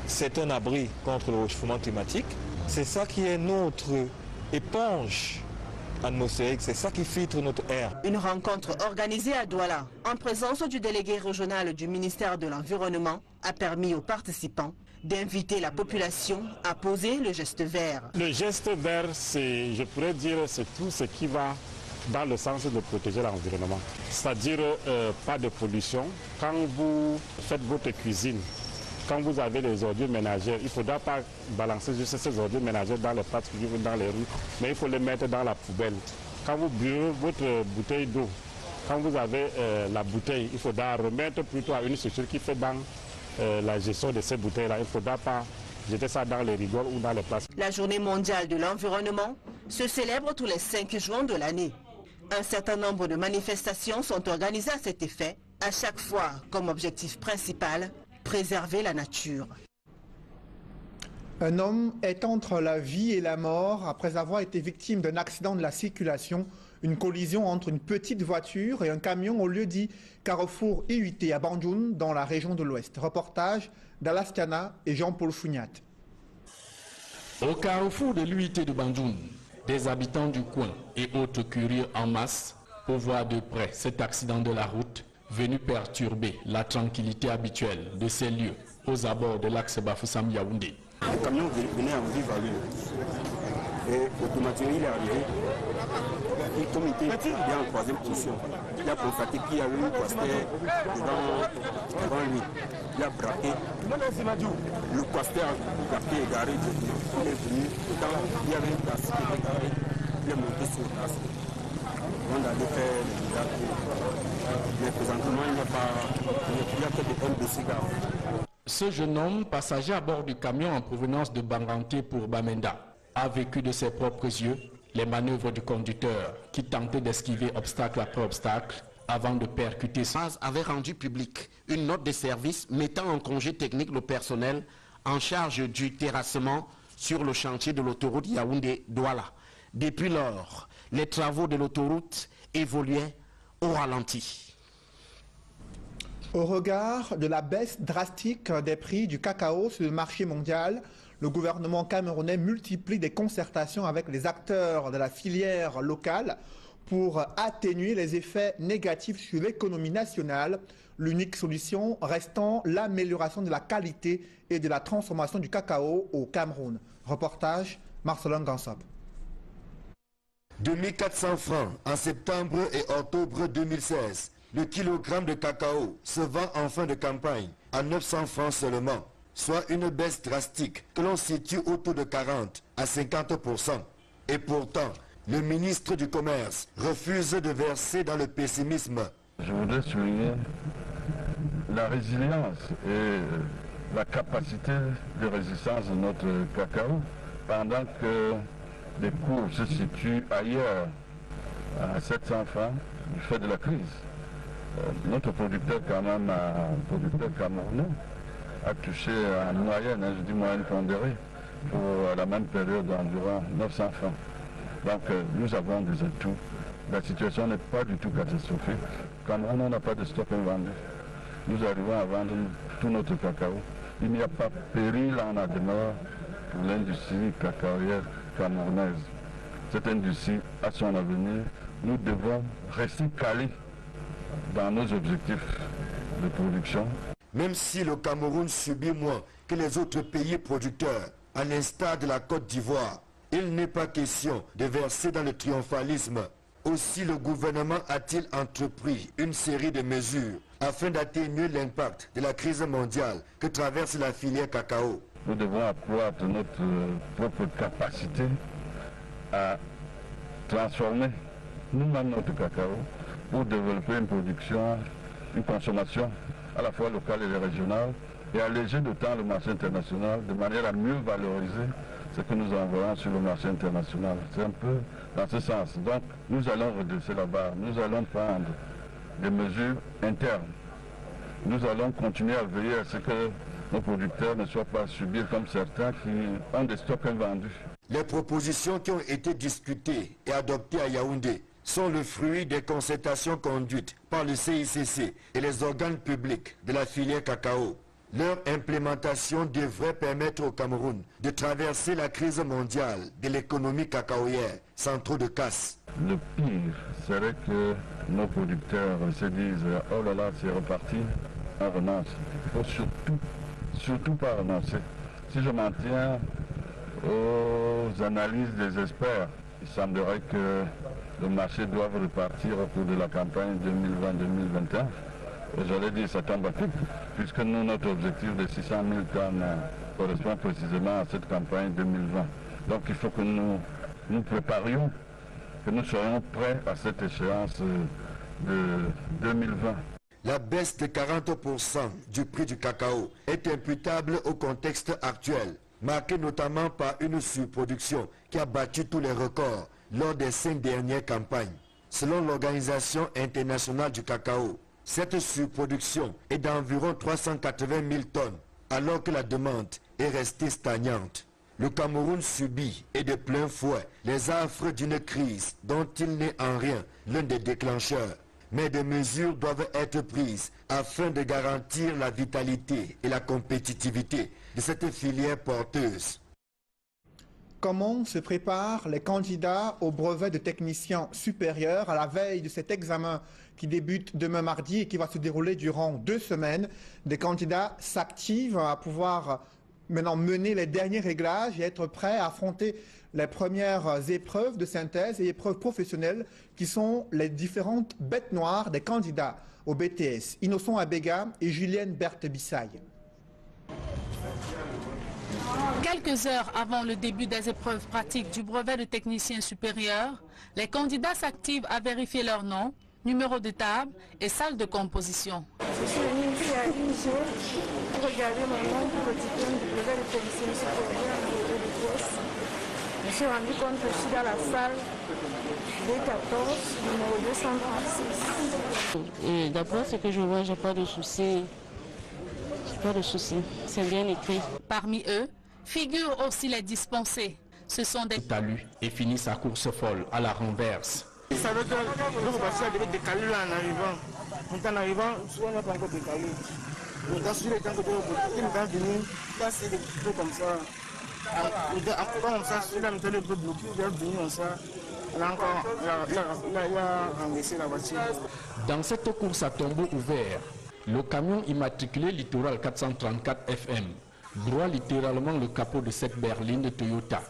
c'est un abri contre le réchauffement climatique. C'est ça qui est notre éponge atmosphérique, c'est ça qui filtre notre air. Une rencontre organisée à Douala, en présence du délégué régional du ministère de l'Environnement, a permis aux participants d'inviter la population à poser le geste vert. Le geste vert, je pourrais dire, c'est tout ce qui va dans le sens de protéger l'environnement. C'est-à-dire pas de pollution. Quand vous faites votre cuisine, quand vous avez les ordures ménagères, il ne faudra pas balancer juste ces ordures ménagères dans les places publiques ou dans les rues, mais il faut les mettre dans la poubelle. Quand vous buvez votre bouteille d'eau, quand vous avez la bouteille, il faudra remettre plutôt à une structure qui fait dans la gestion de ces bouteilles-là. Il ne faudra pas jeter ça dans les rigoles ou dans les places. La journée mondiale de l'environnement se célèbre tous les 5 juin de l'année. Un certain nombre de manifestations sont organisées à cet effet, à chaque fois comme objectif principal, préserver la nature. Un homme est entre la vie et la mort après avoir été victime d'un accident de la circulation, une collision entre une petite voiture et un camion au lieu-dit Carrefour IUT à Banjoun dans la région de l'Ouest. Reportage d'Alastiana et Jean-Paul Fougnat. Au carrefour de l'UIT de Banjoun, des habitants du coin et autres curieux en masse pour voir de près cet accident de la route venu perturber la tranquillité habituelle de ces lieux aux abords de l'axe Bafoussam-Yaoundé. Le camion venait en vive allure et automatiquement il est arrivé. Comme il était bien en troisième position, il a constaté qu'il y avait une quaster devant lui. Il a braqué. Le quaster a braqué et garé. Il est venu. Il y avait une place qui était garée. Il est monté sur place. On allait faire le miracle. Mais présentement, il n'y a que des pommes de cigare. Ce jeune homme, passager à bord du camion en provenance de Banganté pour Bamenda, a vécu de ses propres yeux les manœuvres du conducteur qui tentait d'esquiver obstacle après obstacle avant de percuter. SAZ avait rendu public une note de service mettant en congé technique le personnel en charge du terrassement sur le chantier de l'autoroute Yaoundé-Douala. Depuis lors, les travaux de l'autoroute évoluaient au ralenti. Au regard de la baisse drastique des prix du cacao sur le marché mondial, le gouvernement camerounais multiplie des concertations avec les acteurs de la filière locale pour atténuer les effets négatifs sur l'économie nationale, l'unique solution restant l'amélioration de la qualité et de la transformation du cacao au Cameroun. Reportage Marcelin Gansop. 2400 francs en septembre et octobre 2016. Le kilogramme de cacao se vend en fin de campagne à 900 francs seulement, soit une baisse drastique que l'on situe autour de 40 à 50%. Et pourtant, le ministre du Commerce refuse de verser dans le pessimisme. Je voudrais souligner la résilience et la capacité de résistance de notre cacao pendant que les cours se situent ailleurs à 700 francs du fait de la crise. Notre producteur quand même, producteur camerounais, a touché en moyenne, je dis moyenne pondérée, pour la même période d'environ 900 francs. Donc nous avons des atouts. La situation n'est pas du tout catastrophique. Cameroun, on n'a pas de stock invendu. Nous arrivons à vendre tout notre cacao. Il n'y a pas péril en la demeure pour l'industrie cacaoyère camerounaise. Cette industrie a son avenir. Nous devons rester calés dans nos objectifs de production. Même si le Cameroun subit moins que les autres pays producteurs, à l'instar de la Côte d'Ivoire, il n'est pas question de verser dans le triomphalisme. Aussi, le gouvernement a-t-il entrepris une série de mesures afin d'atténuer l'impact de la crise mondiale que traverse la filière cacao. Nous devons accroître notre propre capacité à transformer nous-mêmes notre cacao pour développer une production, une consommation à la fois locale et régionale et alléger d'autant le marché international de manière à mieux valoriser ce que nous envoyons sur le marché international. C'est un peu dans ce sens. Donc nous allons redresser la barre, nous allons prendre des mesures internes. Nous allons continuer à veiller à ce que nos producteurs ne soient pas subis comme certains qui ont des stocks invendus. Les propositions qui ont été discutées et adoptées à Yaoundé sont le fruit des concertations conduites par le CICC et les organes publics de la filière cacao. Leur implémentation devrait permettre au Cameroun de traverser la crise mondiale de l'économie cacaoyère sans trop de casse. Le pire serait que nos producteurs se disent « Oh là là, c'est reparti, on renonce ». Il faut surtout pas renoncer. Si je m'en tiens aux analyses des experts, il semblerait que le marché doit repartir au cours de la campagne 2020-2021. J'allais dire ça tombe à pic, puisque nous, notre objectif de 600 000 tonnes correspond précisément à cette campagne 2020. Donc il faut que nous nous préparions, que nous soyons prêts à cette échéance de 2020. La baisse de 40% du prix du cacao est imputable au contexte actuel, marqué notamment par une surproduction qui a battu tous les records lors des 5 dernières campagnes. Selon l'Organisation internationale du cacao, cette surproduction est d'environ 380 000 tonnes, alors que la demande est restée stagnante. Le Cameroun subit et de plein fouet les affres d'une crise dont il n'est en rien l'un des déclencheurs. Mais des mesures doivent être prises afin de garantir la vitalité et la compétitivité de cette filière porteuse. Comment se préparent les candidats au brevet de technicien supérieur à la veille de cet examen qui débute demain mardi et qui va se dérouler durant 2 semaines? Des candidats s'activent à pouvoir maintenant mener les derniers réglages et être prêts à affronter les premières épreuves de synthèse et épreuves professionnelles qui sont les différentes bêtes noires des candidats au BTS. Innocent Abega et Julienne Berthe-Bissaille. Quelques heures avant le début des épreuves pratiques du brevet de technicien supérieur, les candidats s'activent à vérifier leur nom, numéro de table et salle de composition. Je suis venue ici à IG pour regarder mon nom pour le diplôme du brevet de technicien supérieur en BTS. Je me suis rendu compte que je suis dans la salle D14, numéro 236. Et d'après ce que je vois, j'ai pas de soucis. Pas de soucis, c'est bien écrit. Parmi eux, figurent aussi les dispensés. Ce sont des talus et finit sa course folle à la renverse. Vous savez que notre voiture devait décaler là en arrivant. Donc en arrivant, souvent on n'a pas encore décalé. Donc dans celui-là, quand on va venir, là c'est des trucs comme ça. Comme ça, celui-là me tenait le peu bloqué, il est venu comme ça. Là encore, il a renversé la voiture. Dans cette course à tombeau ouvert, le camion immatriculé littoral 434 FM broie littéralement le capot de cette berline de Toyota.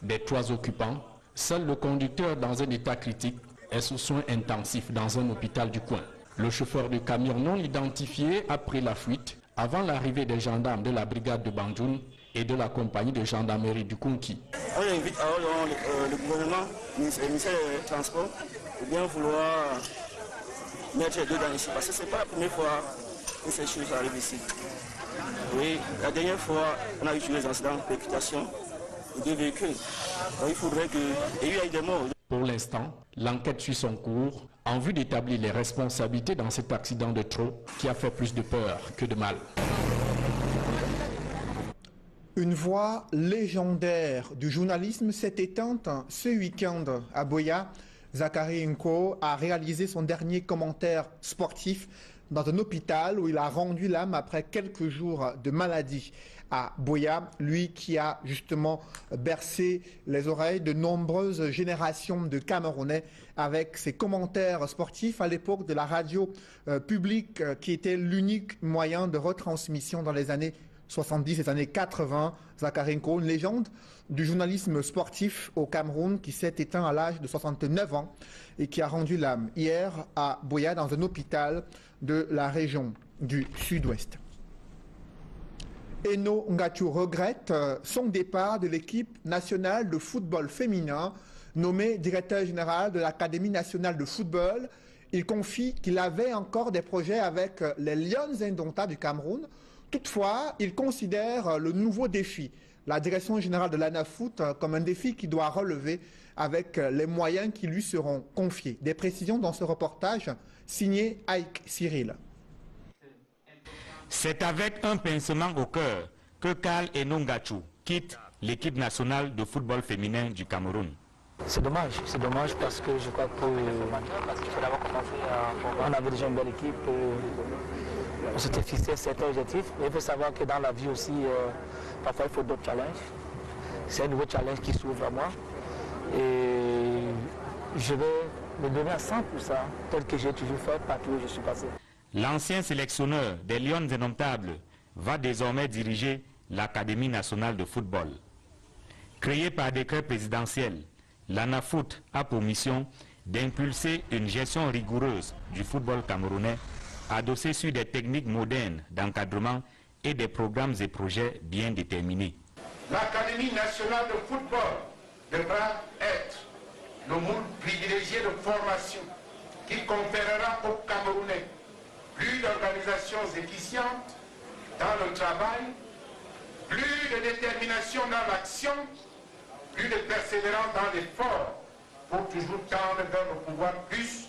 Des 3 occupants, seul le conducteur dans un état critique est sous soins intensifs dans un hôpital du coin. Le chauffeur du camion non identifié a pris la fuite avant l'arrivée des gendarmes de la brigade de Bandjoun et de la compagnie de gendarmerie du Kunki. On invite le gouvernement, le ministère des Transports, de bien vouloir mettre les deux dans ici, parce que ce n'est pas la première fois que ces choses arrivent ici. Oui, la dernière fois, on a eu des incidents de percutation de 2 véhicules. Donc, il faudrait qu'il y ait des morts. Pour l'instant, l'enquête suit son cours en vue d'établir les responsabilités dans cet accident de trop qui a fait plus de peur que de mal. Une voix légendaire du journalisme s'est éteinte ce week-end à Boya. Zachary Nko a réalisé son dernier commentaire sportif dans un hôpital où il a rendu l'âme après quelques jours de maladie. à Buea, lui qui a justement bercé les oreilles de nombreuses générations de Camerounais avec ses commentaires sportifs à l'époque de la radio publique qui était l'unique moyen de retransmission dans les années 70, les années 80. Zachary Nko, une légende du journalisme sportif au Cameroun qui s'est éteint à l'âge de 69 ans et qui a rendu l'âme hier à Buea dans un hôpital de la région du Sud-Ouest. Eno Ngachu regrette son départ de l'équipe nationale de football féminin, nommé directeur général de l'Académie nationale de football. Il confie qu'il avait encore des projets avec les Lions indomptables du Cameroun. Toutefois, il considère le nouveau défi, la direction générale de l'ANAFOOT, comme un défi qu'il doit relever avec les moyens qui lui seront confiés. Des précisions dans ce reportage signé Ike Cyril. C'est avec un pincement au cœur que Karl Eno Ngachu quitte l'équipe nationale de football féminin du Cameroun. C'est dommage parce que je crois qu'on avait déjà une belle équipe, on s'était fixé certains objectifs. Mais il faut savoir que dans la vie aussi, parfois il faut d'autres challenges. C'est un nouveau challenge qui s'ouvre à moi et je vais me donner à 100% tel que j'ai toujours fait partout où je suis passé. L'ancien sélectionneur des Lions indomptables va désormais diriger l'Académie nationale de football. Créée par décret présidentiel, l'ANAFOOT a pour mission d'impulser une gestion rigoureuse du football camerounais, adossée sur des techniques modernes d'encadrement et des programmes et projets bien déterminés. L'Académie nationale de football devra être le moule privilégié de formation qui conférera aux Camerounais plus d'organisations efficientes dans le travail, plus de détermination dans l'action, plus de persévérance dans l'effort pour toujours tendre vers le pouvoir plus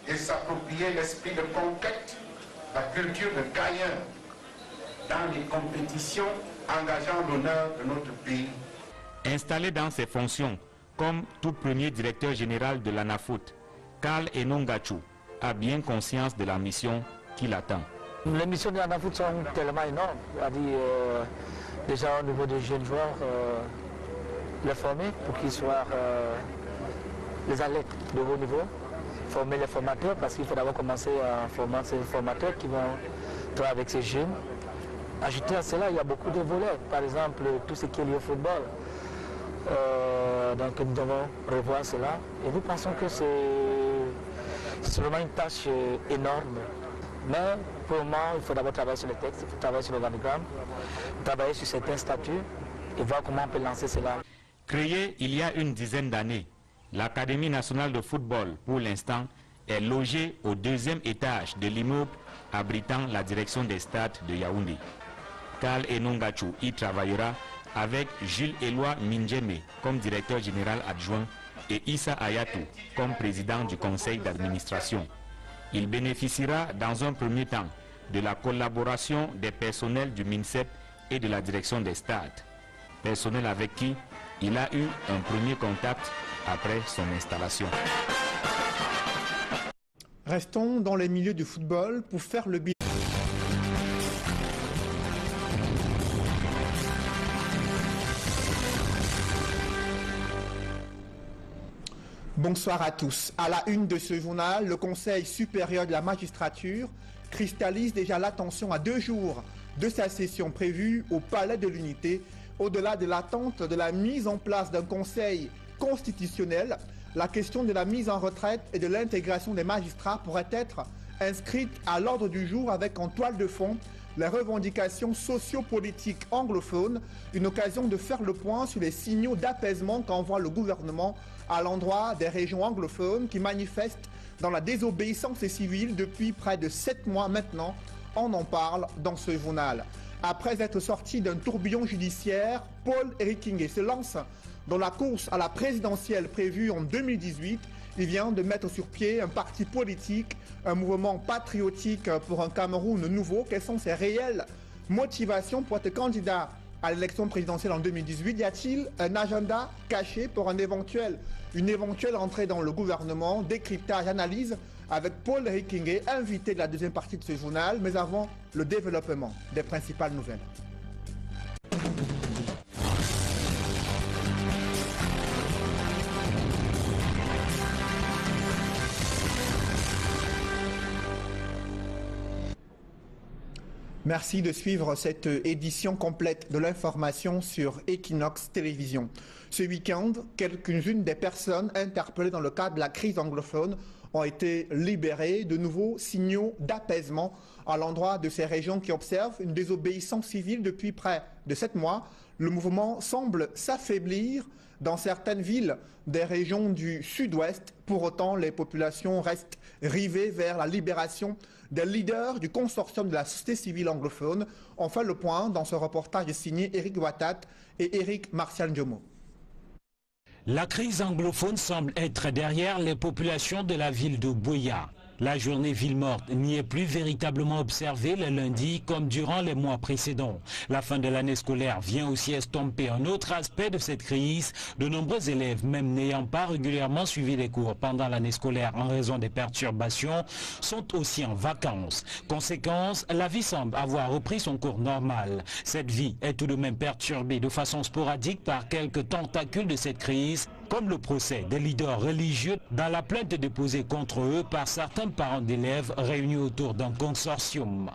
et s'approprier l'esprit de conquête, la culture de gagnant dans les compétitions engageant l'honneur de notre pays. Installé dans ses fonctions comme tout premier directeur général de l'ANAFOOT, Karl Eno Ngachu a bien conscience de la mission qui l'attend. Les missions de l'ANAFOOT sont tellement énormes. Déjà au niveau des jeunes joueurs, les former pour qu'ils soient les athlètes de haut niveau, former les formateurs parce qu'il faut d'abord commencer à former ces formateurs qui vont travailler avec ces jeunes. Ajouter à cela, il y a beaucoup de volets, par exemple tout ce qui est lié au football. Donc nous devons revoir cela et nous pensons que c'est vraiment une tâche énorme. Mais pour le moment, il faut d'abord travailler sur les textes, il faut travailler sur l'organigramme, travailler sur certains statuts et voir comment on peut lancer cela. Créée il y a une dizaine d'années, l'Académie nationale de football, pour l'instant, est logée au deuxième étage de l'immeuble abritant la direction des stades de Yaoundé. Karl Eno Ngachu y travaillera avec Jules Éloi Minjeme comme directeur général adjoint et Issa Ayatou comme président du conseil d'administration. Il bénéficiera dans un premier temps de la collaboration des personnels du MINSEP et de la direction des stades, personnel avec qui il a eu un premier contact après son installation. Restons dans les milieux du football pour faire le bilan. Bonsoir à tous. À la une de ce journal, le Conseil supérieur de la magistrature cristallise déjà l'attention à 2 jours de sa session prévue au Palais de l'Unité. Au-delà de l'attente de la mise en place d'un conseil constitutionnel, la question de la mise en retraite et de l'intégration des magistrats pourrait être inscrite à l'ordre du jour avec en toile de fond les revendications sociopolitiques anglophones, une occasion de faire le point sur les signaux d'apaisement qu'envoie le gouvernement à l'endroit des régions anglophones qui manifestent dans la désobéissance civile depuis près de 7 mois maintenant. On en parle dans ce journal. Après être sorti d'un tourbillon judiciaire, Paul Erikingé se lance dans la course à la présidentielle prévue en 2018. Il vient de mettre sur pied un parti politique, un mouvement patriotique pour un Cameroun nouveau. Quelles sont ses réelles motivations pour être candidat à l'élection présidentielle en 2018? Y a-t-il un agenda caché pour une éventuelle entrée dans le gouvernement? Décryptage, analyse avec Paul Erikingé, invité de la deuxième partie de ce journal, mais avant le développement des principales nouvelles. Merci de suivre cette édition complète de l'information sur Equinox Télévision. Ce week-end, quelques-unes des personnes interpellées dans le cadre de la crise anglophone ont été libérées. De nouveaux signaux d'apaisement à l'endroit de ces régions qui observent une désobéissance civile depuis près de 7 mois. Le mouvement semble s'affaiblir dans certaines villes des régions du sud-ouest. Pour autant, les populations restent rivées vers la libération des leaders du consortium de la société civile anglophone. On fait le point dans ce reportage signé Eric Watat et Eric Martial Ndiomo. La crise anglophone semble être derrière les populations de la ville de Buea. La journée ville morte n'y est plus véritablement observée le lundi comme durant les mois précédents. La fin de l'année scolaire vient aussi estomper un autre aspect de cette crise. De nombreux élèves, même n'ayant pas régulièrement suivi les cours pendant l'année scolaire en raison des perturbations, sont aussi en vacances. Conséquence, la vie semble avoir repris son cours normal. Cette vie est tout de même perturbée de façon sporadique par quelques tentacules de cette crise, comme le procès des leaders religieux dans la plainte déposée contre eux par certains parents d'élèves réunis autour d'un consortium.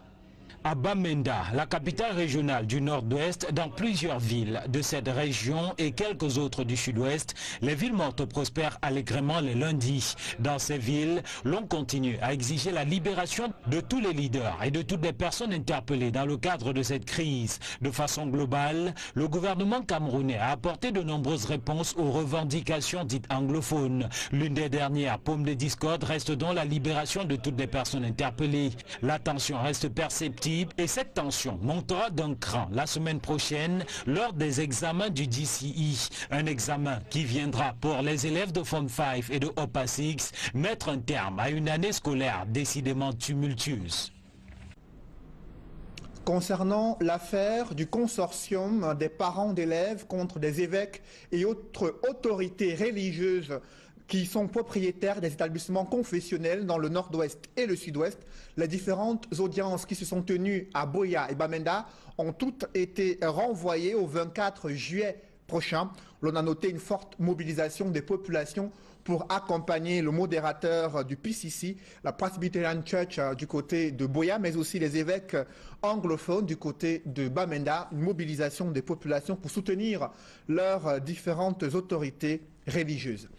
À Bamenda, la capitale régionale du nord-ouest, dans plusieurs villes de cette région et quelques autres du sud-ouest, les villes mortes prospèrent allègrement les lundis. Dans ces villes, l'on continue à exiger la libération de tous les leaders et de toutes les personnes interpellées dans le cadre de cette crise. De façon globale, le gouvernement camerounais a apporté de nombreuses réponses aux revendications dites anglophones. L'une des dernières paumes de discorde reste donc la libération de toutes les personnes interpellées. La tension reste perceptible et cette tension montera d'un cran la semaine prochaine lors des examens du DCE. Un examen qui viendra pour les élèves de Form 5 et de OPA 6 mettre un terme à une année scolaire décidément tumultueuse. Concernant l'affaire du consortium des parents d'élèves contre des évêques et autres autorités religieuses qui sont propriétaires des établissements confessionnels dans le nord-ouest et le sud-ouest, les différentes audiences qui se sont tenues à Buea et Bamenda ont toutes été renvoyées au 24 juillet prochain. L'on a noté une forte mobilisation des populations pour accompagner le modérateur du PCC, la Presbyterian Church du côté de Buea, mais aussi les évêques anglophones du côté de Bamenda, une mobilisation des populations pour soutenir leurs différentes autorités religieuses.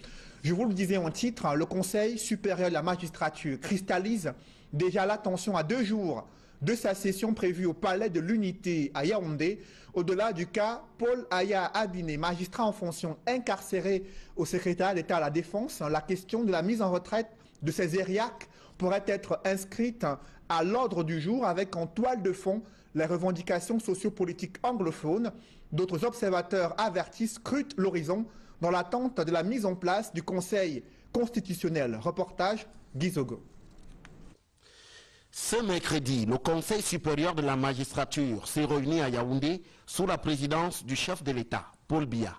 Je vous le disais en titre, le Conseil supérieur de la magistrature cristallise déjà l'attention à 2 jours de sa session prévue au Palais de l'Unité à Yaoundé, au-delà du cas Paul Aya Abiné, magistrat en fonction incarcéré au secrétariat d'État à la Défense. La question de la mise en retraite de ces ériaques pourrait être inscrite à l'ordre du jour avec en toile de fond les revendications sociopolitiques anglophones. D'autres observateurs avertissent, scrutent l'horizon dans l'attente de la mise en place du Conseil constitutionnel. Reportage Guy Zogo. Ce mercredi, le Conseil supérieur de la magistrature s'est réuni à Yaoundé sous la présidence du chef de l'État, Paul Biya.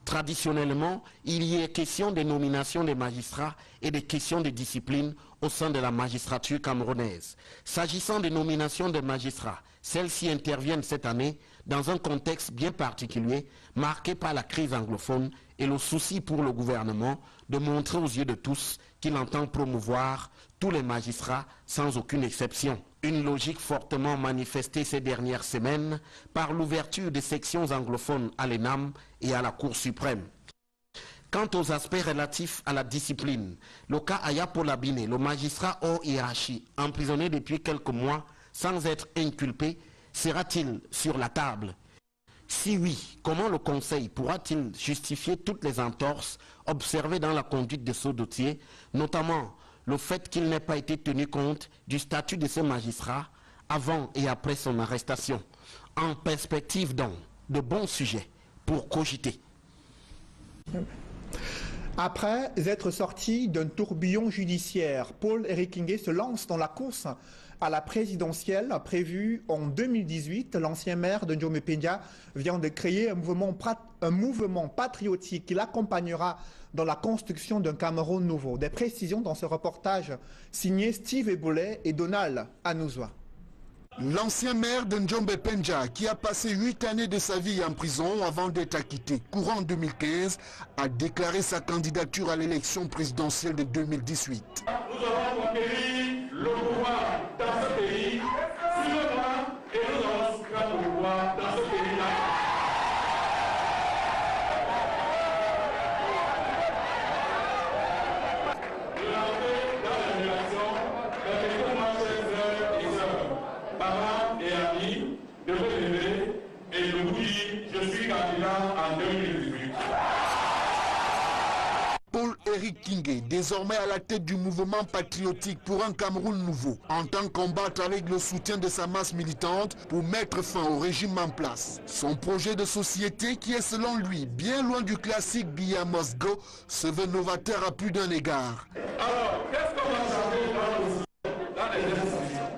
Traditionnellement, il y est question des nominations des magistrats et des questions de discipline au sein de la magistrature camerounaise. S'agissant des nominations des magistrats, celles-ci interviennent cette année dans un contexte bien particulier, marqué par la crise anglophone et le souci pour le gouvernement de montrer aux yeux de tous qu'il entend promouvoir tous les magistrats sans aucune exception. Une logique fortement manifestée ces dernières semaines par l'ouverture des sections anglophones à l'ENAM et à la Cour suprême. Quant aux aspects relatifs à la discipline, le cas Aya Paul Abiné, le magistrat hors hiérarchie, emprisonné depuis quelques mois sans être inculpé, sera-t-il sur la table? Si oui, comment le Conseil pourra-t-il justifier toutes les entorses observées dans la conduite de ce dossier, notamment le fait qu'il n'ait pas été tenu compte du statut de ce magistrat avant et après son arrestation? En perspective donc, de bons sujets pour cogiter. Après être sorti d'un tourbillon judiciaire, Paul Erikinge se lance dans la course à la présidentielle prévue en 2018. L'ancien maire de Ndjomé-Pendia vient de créer un mouvement patriotique qui l'accompagnera dans la construction d'un Cameroun nouveau. Des précisions dans ce reportage signé Steve Eboulet et Donald Anouzwa. L'ancien maire de Ndjomé-Pendia, qui a passé 8 années de sa vie en prison avant d'être acquitté courant 2015, a déclaré sa candidature à l'élection présidentielle de 2018. Nous avons conquéri le pouvoir dans ce pays. Si demain, Eric Kingé, désormais à la tête du mouvement patriotique pour un Cameroun nouveau, entend combattre avec le soutien de sa masse militante pour mettre fin au régime en place. Son projet de société, qui est selon lui bien loin du classique Biya Must Go, se veut novateur à plus d'un égard. Alors, qu'est-ce qu'on va changer dans les institutions?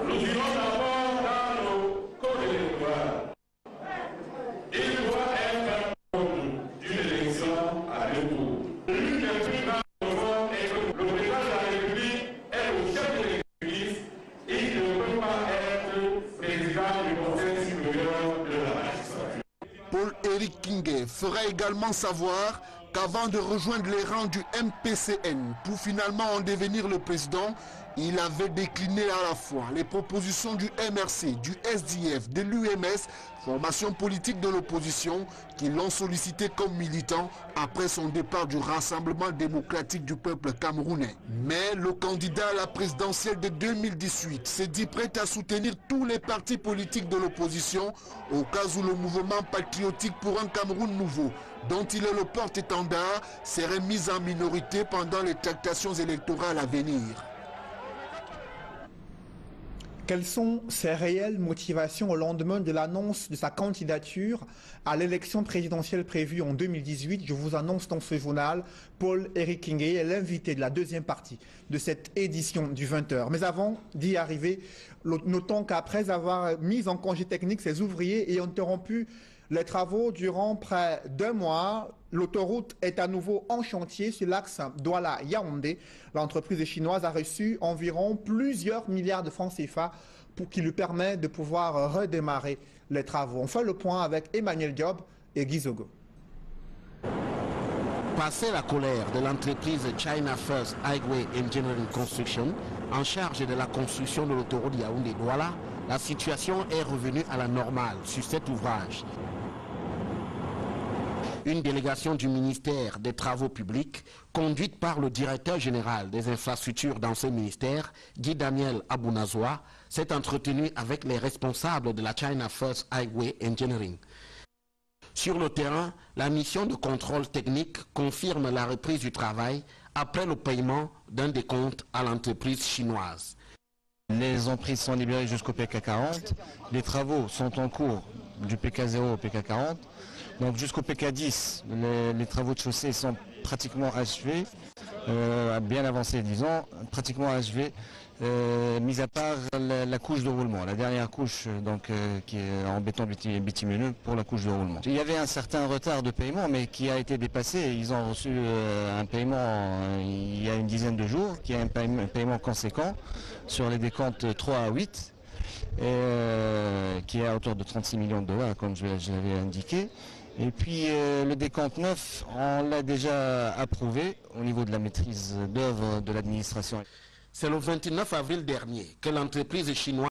Nous irons d'abord dans nos codes électoraux. Il doit être un code d'une élection à deux tours. L'une des plus grandes raisons est que le président de la République est le chef de l'exécutif. Il ne peut pas être président du Conseil supérieur de la magistrature. Paul-Éric Kingé fera également savoir qu'avant de rejoindre les rangs du MPCN pour finalement en devenir le président, il avait décliné à la fois les propositions du MRC, du SDF, de l'UMS, formation politique de l'opposition, qui l'ont sollicité comme militant après son départ du Rassemblement démocratique du peuple camerounais. Mais le candidat à la présidentielle de 2018 s'est dit prêt à soutenir tous les partis politiques de l'opposition au cas où le mouvement patriotique pour un Cameroun nouveau, dont il est le porte-étendard, serait mis en minorité pendant les tractations électorales à venir. Quelles sont ses réelles motivations au lendemain de l'annonce de sa candidature à l'élection présidentielle prévue en 2018? Je vous annonce dans ce journal, Paul-Éric Kingé est l'invité de la deuxième partie de cette édition du 20h. Mais avant d'y arriver, notons qu'après avoir mis en congé technique ses ouvriers et interrompu les travaux durant près d'un mois, l'autoroute est à nouveau en chantier sur l'axe Douala-Yaoundé. L'entreprise chinoise a reçu environ plusieurs milliards de francs CFA qui lui permet de pouvoir redémarrer les travaux. On fait le point avec Emmanuel Diop et Guy Zogo. Passé la colère de l'entreprise China First Highway Engineering Construction, en charge de la construction de l'autoroute Yaoundé-Douala, la situation est revenue à la normale sur cet ouvrage. Une délégation du ministère des Travaux publics, conduite par le directeur général des infrastructures dans ce ministère, Guy Daniel Abounazoua, s'est entretenue avec les responsables de la China First Highway Engineering. Sur le terrain, la mission de contrôle technique confirme la reprise du travail après le paiement d'un décompte à l'entreprise chinoise. Les emprises sont libérées jusqu'au PK40. Les travaux sont en cours du PK0 au PK40. Donc jusqu'au PK10, les travaux de chaussée sont pratiquement achevés, bien avancés disons, pratiquement achevés, mis à part la couche de roulement, la dernière couche donc, qui est en béton bitumineux pour la couche de roulement. Il y avait un certain retard de paiement mais qui a été dépassé. Ils ont reçu un paiement il y a une dizaine de jours, qui est un paiement conséquent sur les décomptes 3 à 8. Qui est à hauteur de 36 millions de dollars comme je l'avais indiqué. Et puis le décompte 9, on l'a déjà approuvé au niveau de la maîtrise d'œuvre de l'administration. C'est le 29 avril dernier que l'entreprise chinoise